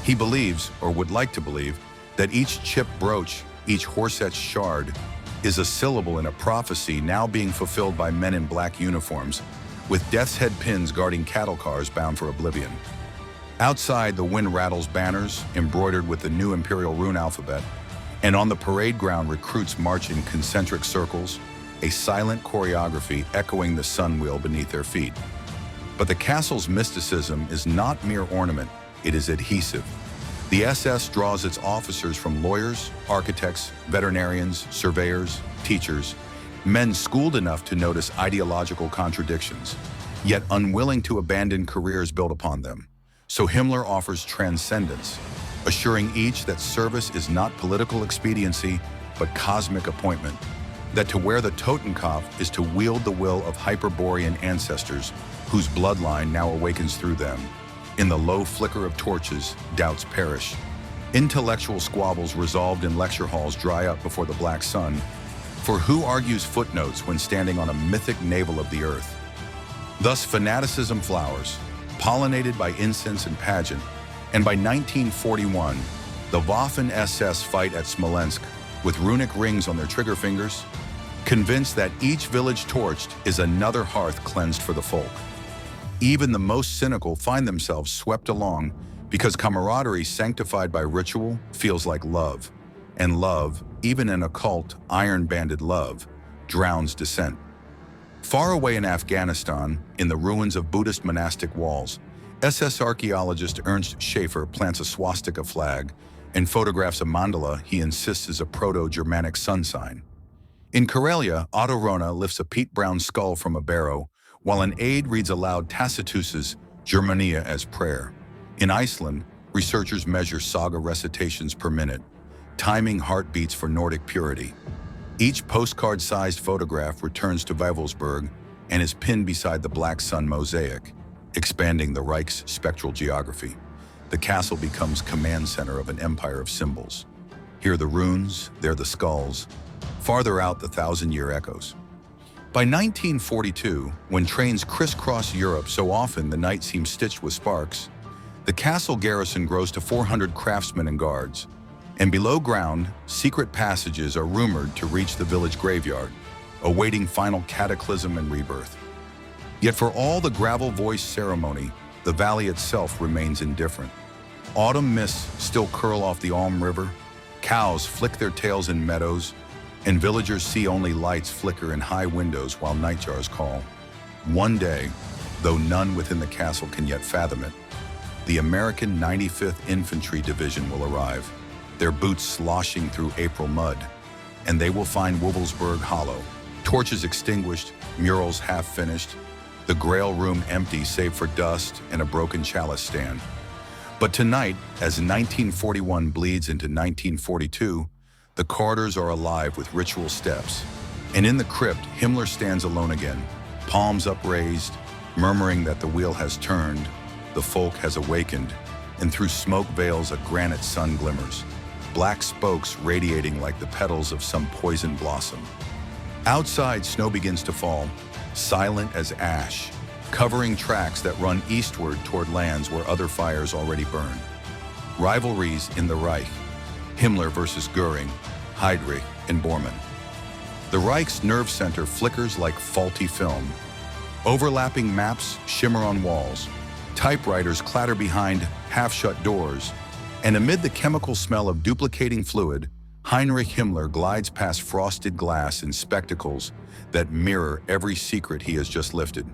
He believes, or would like to believe, that each chipped brooch, each horset's shard, is a syllable in a prophecy now being fulfilled by men in black uniforms, with death's head pins guarding cattle cars bound for oblivion. Outside, the wind rattles banners embroidered with the new imperial rune alphabet, and on the parade ground recruits march in concentric circles, a silent choreography echoing the sun wheel beneath their feet. But the castle's mysticism is not mere ornament, it is adhesive. The SS draws its officers from lawyers, architects, veterinarians, surveyors, teachers, men schooled enough to notice ideological contradictions, yet unwilling to abandon careers built upon them. So Himmler offers transcendence, assuring each that service is not political expediency, but cosmic appointment, that to wear the Totenkopf is to wield the will of Hyperborean ancestors whose bloodline now awakens through them. In the low flicker of torches, doubts perish. Intellectual squabbles resolved in lecture halls dry up before the black sun. For who argues footnotes when standing on a mythic navel of the earth? Thus fanaticism flowers, pollinated by incense and pageant, and by 1941, The Waffen-SS fight at Smolensk with runic rings on their trigger fingers, convinced that each village torched is another hearth cleansed for the folk. Even the most cynical find themselves swept along because camaraderie sanctified by ritual feels like love, and love, even an occult, iron-banded love, drowns dissent. Far away in Afghanistan, in the ruins of Buddhist monastic walls, SS archaeologist Ernst Schaefer plants a swastika flag and photographs a mandala he insists is a Proto-Germanic sun sign. In Karelia, Otto Rona lifts a peat-brown skull from a barrow, while an aide reads aloud Tacitus's Germania as prayer. In Iceland, researchers measure saga recitations per minute, timing heartbeats for Nordic purity. Each postcard-sized photograph returns to Wewelsburg and is pinned beside the Black Sun mosaic, expanding the Reich's spectral geography. The castle becomes command center of an empire of symbols. Here the runes, there the skulls, farther out the thousand-year echoes. By 1942, when trains crisscross Europe so often the night seems stitched with sparks, the castle garrison grows to 400 craftsmen and guards, and below ground, secret passages are rumored to reach the village graveyard, awaiting final cataclysm and rebirth. Yet for all the gravel-voiced ceremony, the valley itself remains indifferent. Autumn mists still curl off the Alm River, cows flick their tails in meadows, and villagers see only lights flicker in high windows while nightjars call. One day, though none within the castle can yet fathom it, the American 95th Infantry Division will arrive, their boots sloshing through April mud, and they will find Wewelsburg hollow, torches extinguished, murals half finished, the Grail room empty save for dust and a broken chalice stand. But tonight, as 1941 bleeds into 1942, the corridors are alive with ritual steps, and in the crypt, Himmler stands alone again, palms upraised, murmuring that the wheel has turned, the folk has awakened, and through smoke veils a granite sun glimmers, black spokes radiating like the petals of some poisoned blossom. Outside, snow begins to fall, silent as ash, covering tracks that run eastward toward lands where other fires already burn. Rivalries in the Reich, Himmler versus Göring, Heydrich and Bormann. The Reich's nerve center flickers like faulty film. Overlapping maps shimmer on walls, typewriters clatter behind half-shut doors, and amid the chemical smell of duplicating fluid, Heinrich Himmler glides past frosted glass and spectacles that mirror every secret he has just lifted.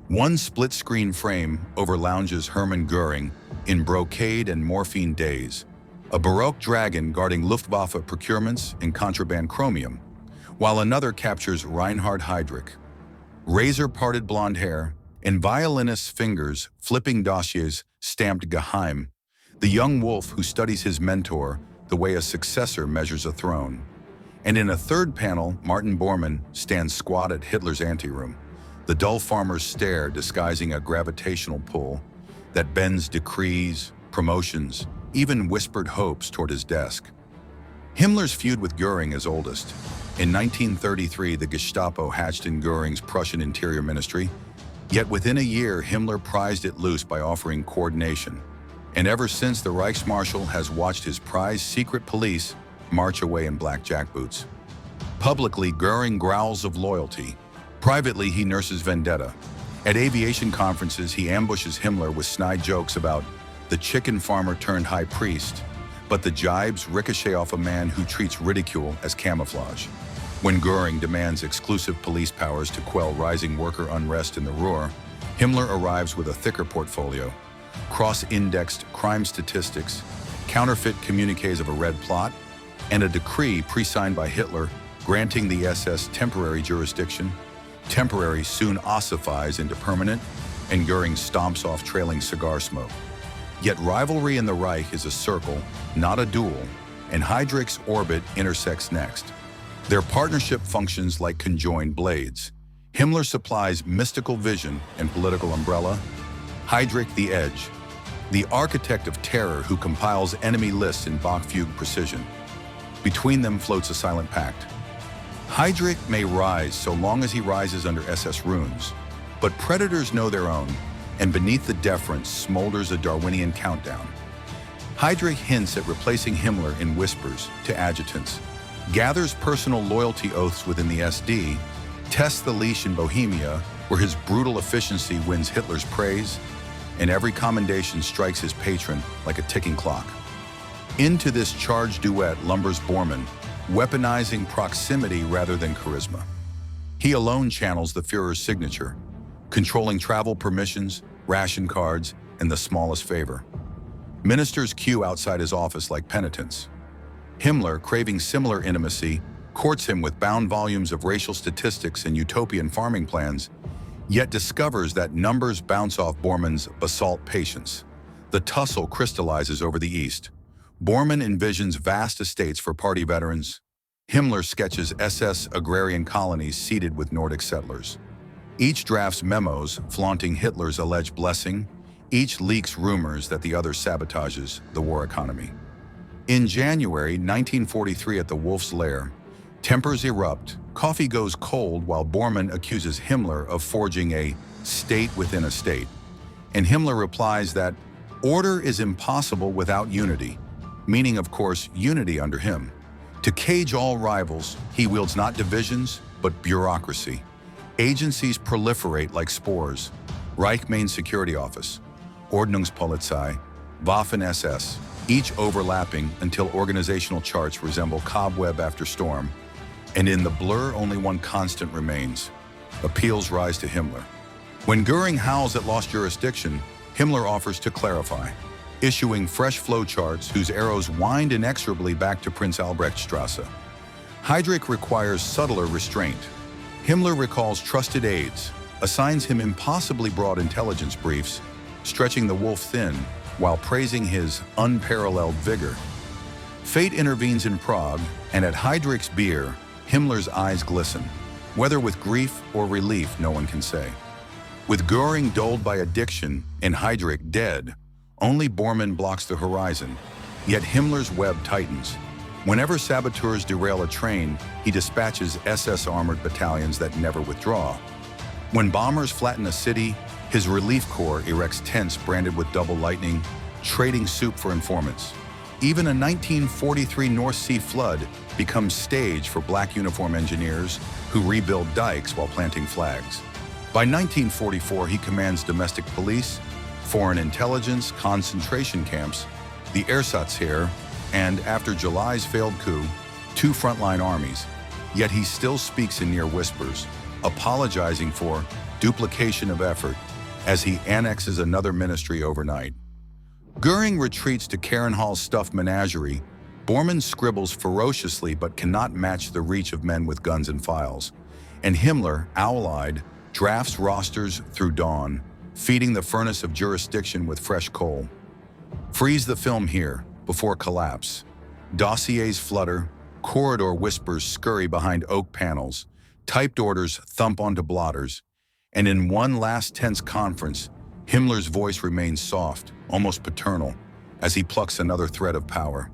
One split-screen frame overlounges Hermann Göring in brocade and morphine days, a Baroque dragon guarding Luftwaffe procurements and contraband chromium, while another captures Reinhard Heydrich. Razor-parted blonde hair and violinist's fingers flipping dossiers stamped Geheim, the young wolf who studies his mentor the way a successor measures a throne. And in a third panel, Martin Bormann stands squat at Hitler's anteroom, the dull farmer's stare disguising a gravitational pull that bends decrees, promotions, even whispered hopes toward his desk. Himmler's feud with Göring is oldest. In 1933, the Gestapo hatched in Göring's Prussian Interior Ministry, yet within a year, Himmler prized it loose by offering coordination. And ever since, the Reichsmarshal has watched his prized secret police march away in black jackboots. Publicly, Göring growls of loyalty. Privately, he nurses vendetta. At aviation conferences, he ambushes Himmler with snide jokes about the chicken farmer turned high priest, but the jibes ricochet off a man who treats ridicule as camouflage. When Göring demands exclusive police powers to quell rising worker unrest in the Ruhr, Himmler arrives with a thicker portfolio, cross-indexed crime statistics, counterfeit communiques of a red plot, and a decree pre-signed by Hitler granting the SS temporary jurisdiction. Temporary soon ossifies into permanent, and Göring stomps off trailing cigar smoke. Yet rivalry in the Reich is a circle, not a duel, and Heydrich's orbit intersects next. Their partnership functions like conjoined blades. Himmler supplies mystical vision and political umbrella, Heydrich the edge, the architect of terror who compiles enemy lists in Bach-fugue precision. Between them floats a silent pact. Heydrich may rise so long as he rises under SS runes, but predators know their own, and beneath the deference smolders a Darwinian countdown. Heinrich hints at replacing Himmler in whispers to adjutants, gathers personal loyalty oaths within the SD, tests the leash in Bohemia, where his brutal efficiency wins Hitler's praise, and every commendation strikes his patron like a ticking clock. Into this charged duet lumbers Bormann, weaponizing proximity rather than charisma. He alone channels the Führer's signature, controlling travel permissions, ration cards, and the smallest favor. Ministers queue outside his office like penitents. Himmler, craving similar intimacy, courts him with bound volumes of racial statistics and utopian farming plans, yet discovers that numbers bounce off Bormann's basalt patience. The tussle crystallizes over the East. Bormann envisions vast estates for party veterans. Himmler sketches SS agrarian colonies seeded with Nordic settlers. Each drafts memos flaunting Hitler's alleged blessing. Each leaks rumors that the other sabotages the war economy. In January 1943 at the Wolf's Lair, tempers erupt, coffee goes cold while Bormann accuses Himmler of forging a state within a state. And Himmler replies that order is impossible without unity, meaning, of course, unity under him. To cage all rivals, he wields not divisions, but bureaucracy. Agencies proliferate like spores. Reich Main Security Office, Ordnungspolizei, Waffen-SS, each overlapping until organizational charts resemble cobweb after storm. And in the blur, only one constant remains. Appeals rise to Himmler. When Göring howls at lost jurisdiction, Himmler offers to clarify, issuing fresh flowcharts whose arrows wind inexorably back to Prince Albrechtstrasse. Heydrich requires subtler restraint. Himmler recalls trusted aides, assigns him impossibly broad intelligence briefs, stretching the wolf thin while praising his unparalleled vigor. Fate intervenes in Prague, and at Heydrich's bier, Himmler's eyes glisten. Whether with grief or relief, no one can say. With Göring dulled by addiction and Heydrich dead, only Bormann blocks the horizon, yet Himmler's web tightens. Whenever saboteurs derail a train, he dispatches SS armored battalions that never withdraw. When bombers flatten a city, his relief corps erects tents branded with double lightning, trading soup for informants. Even a 1943 North Sea flood becomes stage for black uniform engineers who rebuild dikes while planting flags. By 1944, he commands domestic police, foreign intelligence, concentration camps, the Ersatzheer, and after July's failed coup, 2 frontline armies. Yet he still speaks in near whispers, apologizing for duplication of effort as he annexes another ministry overnight. Göring retreats to Carenhal's stuffed menagerie. Bormann scribbles ferociously but cannot match the reach of men with guns and files. And Himmler, owl-eyed, drafts rosters through dawn, feeding the furnace of jurisdiction with fresh coal. Freeze the film here, before collapse. Dossiers flutter, corridor whispers scurry behind oak panels, typed orders thump onto blotters, and in one last tense conference, Himmler's voice remains soft, almost paternal, as he plucks another thread of power.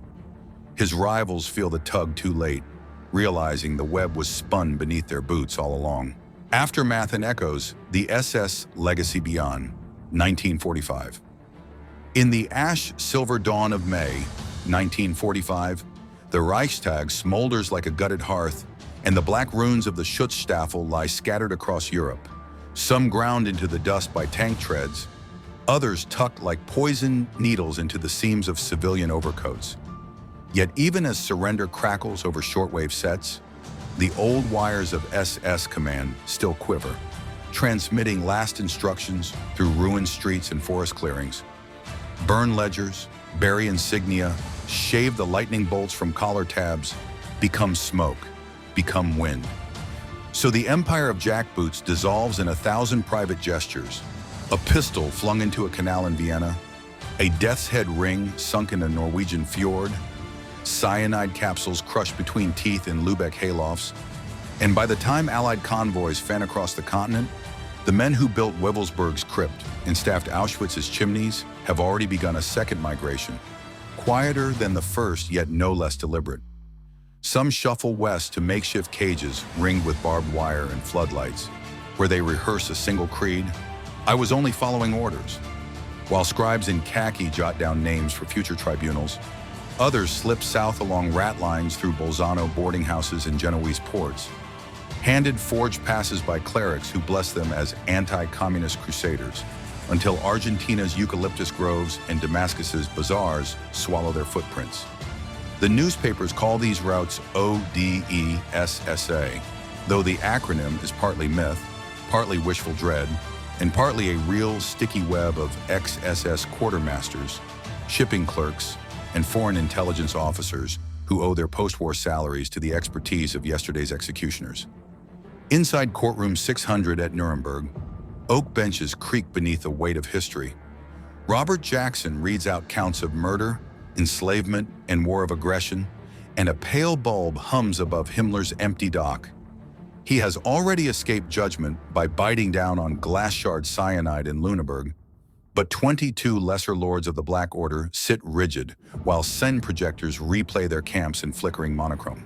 His rivals feel the tug too late, realizing the web was spun beneath their boots all along. Aftermath and echoes, the SS Legacy Beyond, 1945. In the ash-silver dawn of May, 1945, the Reichstag smolders like a gutted hearth, and the black ruins of the Schutzstaffel lie scattered across Europe, some ground into the dust by tank treads, others tucked like poisoned needles into the seams of civilian overcoats. Yet even as surrender crackles over shortwave sets, the old wires of SS command still quiver, transmitting last instructions through ruined streets and forest clearings. Burn ledgers, bury insignia, shave the lightning bolts from collar tabs, become smoke, become wind. So the empire of jackboots dissolves in 1,000 private gestures. A pistol flung into a canal in Vienna, a death's head ring sunk in a Norwegian fjord, cyanide capsules crushed between teeth in Lübeck haylofts, and by the time Allied convoys fan across the continent, the men who built Wewelsburg's crypt and staffed Auschwitz's chimneys have already begun a second migration, quieter than the first yet no less deliberate. Some shuffle west to makeshift cages ringed with barbed wire and floodlights, where they rehearse a single creed, "I was only following orders." While scribes in khaki jot down names for future tribunals, others slip south along rat lines through Bolzano boarding houses and Genoese ports, handed forged passes by clerics who bless them as anti-communist crusaders, until Argentina's eucalyptus groves and Damascus's bazaars swallow their footprints. The newspapers call these routes ODESSA, though the acronym is partly myth, partly wishful dread, and partly a real sticky web of ex-SS quartermasters, shipping clerks, and foreign intelligence officers who owe their post-war salaries to the expertise of yesterday's executioners. Inside courtroom 600 at Nuremberg, oak benches creak beneath the weight of history. Robert Jackson reads out counts of murder, enslavement, and war of aggression, and a pale bulb hums above Himmler's empty dock. He has already escaped judgment by biting down on glass shard cyanide in Lüneburg, but 22 lesser lords of the Black Order sit rigid while Sen projectors replay their camps in flickering monochrome.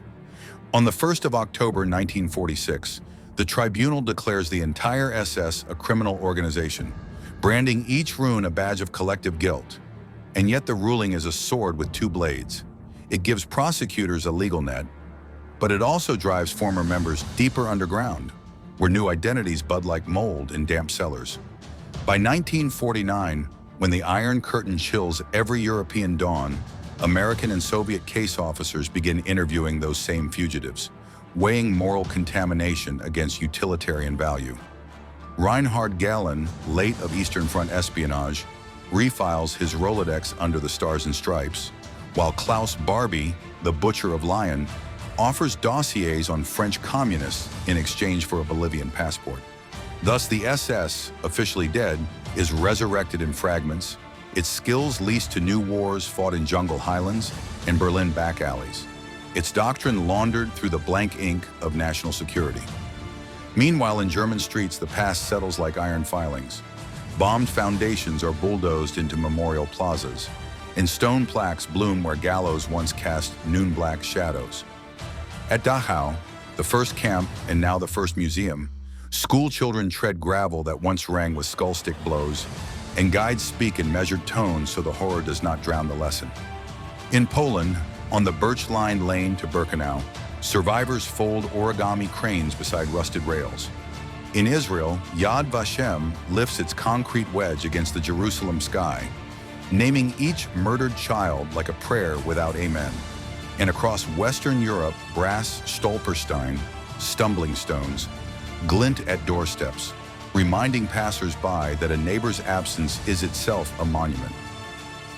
On the 1st of October 1946, the tribunal declares the entire SS a criminal organization, branding each rune a badge of collective guilt. And yet the ruling is a sword with two blades. It gives prosecutors a legal net, but it also drives former members deeper underground, where new identities bud like mold in damp cellars. By 1949, when the Iron Curtain chills every European dawn, American and Soviet case officers begin interviewing those same fugitives, weighing moral contamination against utilitarian value. Reinhard Gehlen, late of Eastern Front espionage, refiles his Rolodex under the Stars and Stripes, while Klaus Barbie, the butcher of Lyon, offers dossiers on French communists in exchange for a Bolivian passport. Thus, the SS, officially dead, is resurrected in fragments, its skills leased to new wars fought in jungle highlands and Berlin back alleys, its doctrine laundered through the blank ink of national security. Meanwhile, in German streets, the past settles like iron filings. Bombed foundations are bulldozed into memorial plazas, and stone plaques bloom where gallows once cast noon-black shadows. At Dachau, the first camp and now the first museum, school children tread gravel that once rang with skull-stick blows, and guides speak in measured tones so the horror does not drown the lesson. In Poland, on the birch-lined lane to Birkenau, survivors fold origami cranes beside rusted rails. In Israel, Yad Vashem lifts its concrete wedge against the Jerusalem sky, naming each murdered child like a prayer without amen. And across Western Europe, brass stolperstein, stumbling stones, glint at doorsteps, reminding passers-by that a neighbor's absence is itself a monument.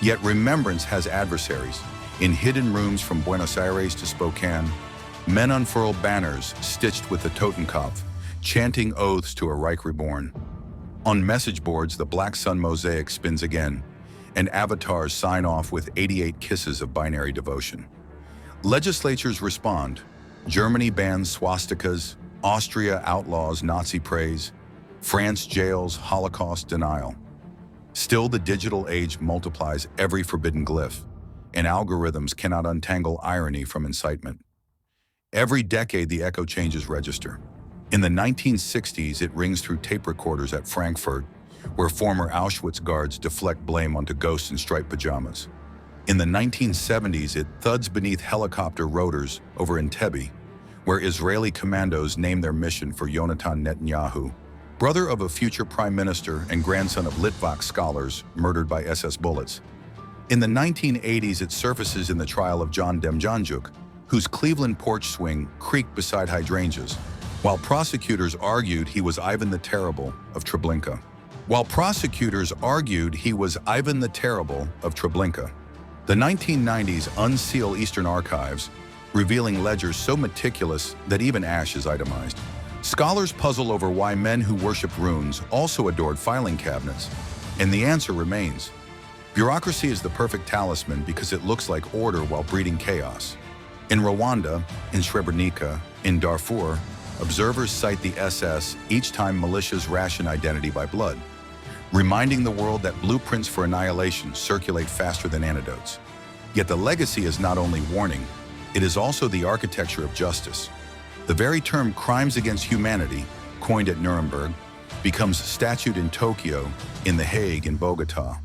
Yet remembrance has adversaries. In hidden rooms from Buenos Aires to Spokane, men unfurl banners stitched with the Totenkopf, chanting oaths to a Reich reborn. On message boards, the Black Sun mosaic spins again, and avatars sign off with 88 kisses of binary devotion. Legislatures respond. Germany bans swastikas, Austria outlaws Nazi praise, France jails Holocaust denial. Still, the digital age multiplies every forbidden glyph, and algorithms cannot untangle irony from incitement. Every decade, the echo changes register. In the 1960s, it rings through tape recorders at Frankfurt, where former Auschwitz guards deflect blame onto ghosts in striped pajamas. In the 1970s, it thuds beneath helicopter rotors over Entebbe, where Israeli commandos name their mission for Yonatan Netanyahu, brother of a future prime minister and grandson of Litvak scholars murdered by SS bullets. In the 1980s, it surfaces in the trial of John Demjanjuk, whose Cleveland porch swing creaked beside hydrangeas, while prosecutors argued he was Ivan the Terrible of Treblinka. The 1990s unseal Eastern archives, revealing ledgers so meticulous that even ash is itemized. Scholars puzzle over why men who worshipped runes also adored filing cabinets, and the answer remains. Bureaucracy is the perfect talisman because it looks like order while breeding chaos. In Rwanda, in Srebrenica, in Darfur, observers cite the SS each time militias ration identity by blood, reminding the world that blueprints for annihilation circulate faster than antidotes. Yet the legacy is not only warning, it is also the architecture of justice. The very term crimes against humanity, coined at Nuremberg, becomes statute in Tokyo, in The Hague, in Bogota,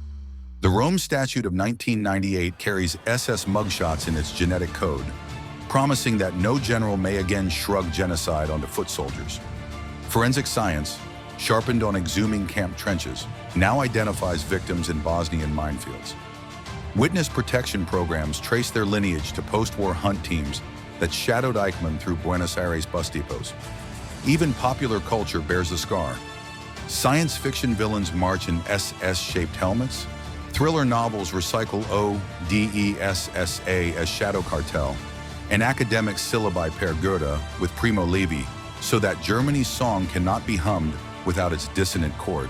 The Rome Statute of 1998 carries SS mugshots in its genetic code, promising that no general may again shrug genocide onto foot soldiers. Forensic science, sharpened on exhuming camp trenches, now identifies victims in Bosnian minefields. Witness protection programs trace their lineage to post-war hunt teams that shadowed Eichmann through Buenos Aires bus depots. Even popular culture bears a scar. Science fiction villains march in SS-shaped helmets. Thriller novels recycle ODESSA as shadow cartel. And academic syllabi pair Goethe with Primo Levi so that Germany's song cannot be hummed without its dissonant chord.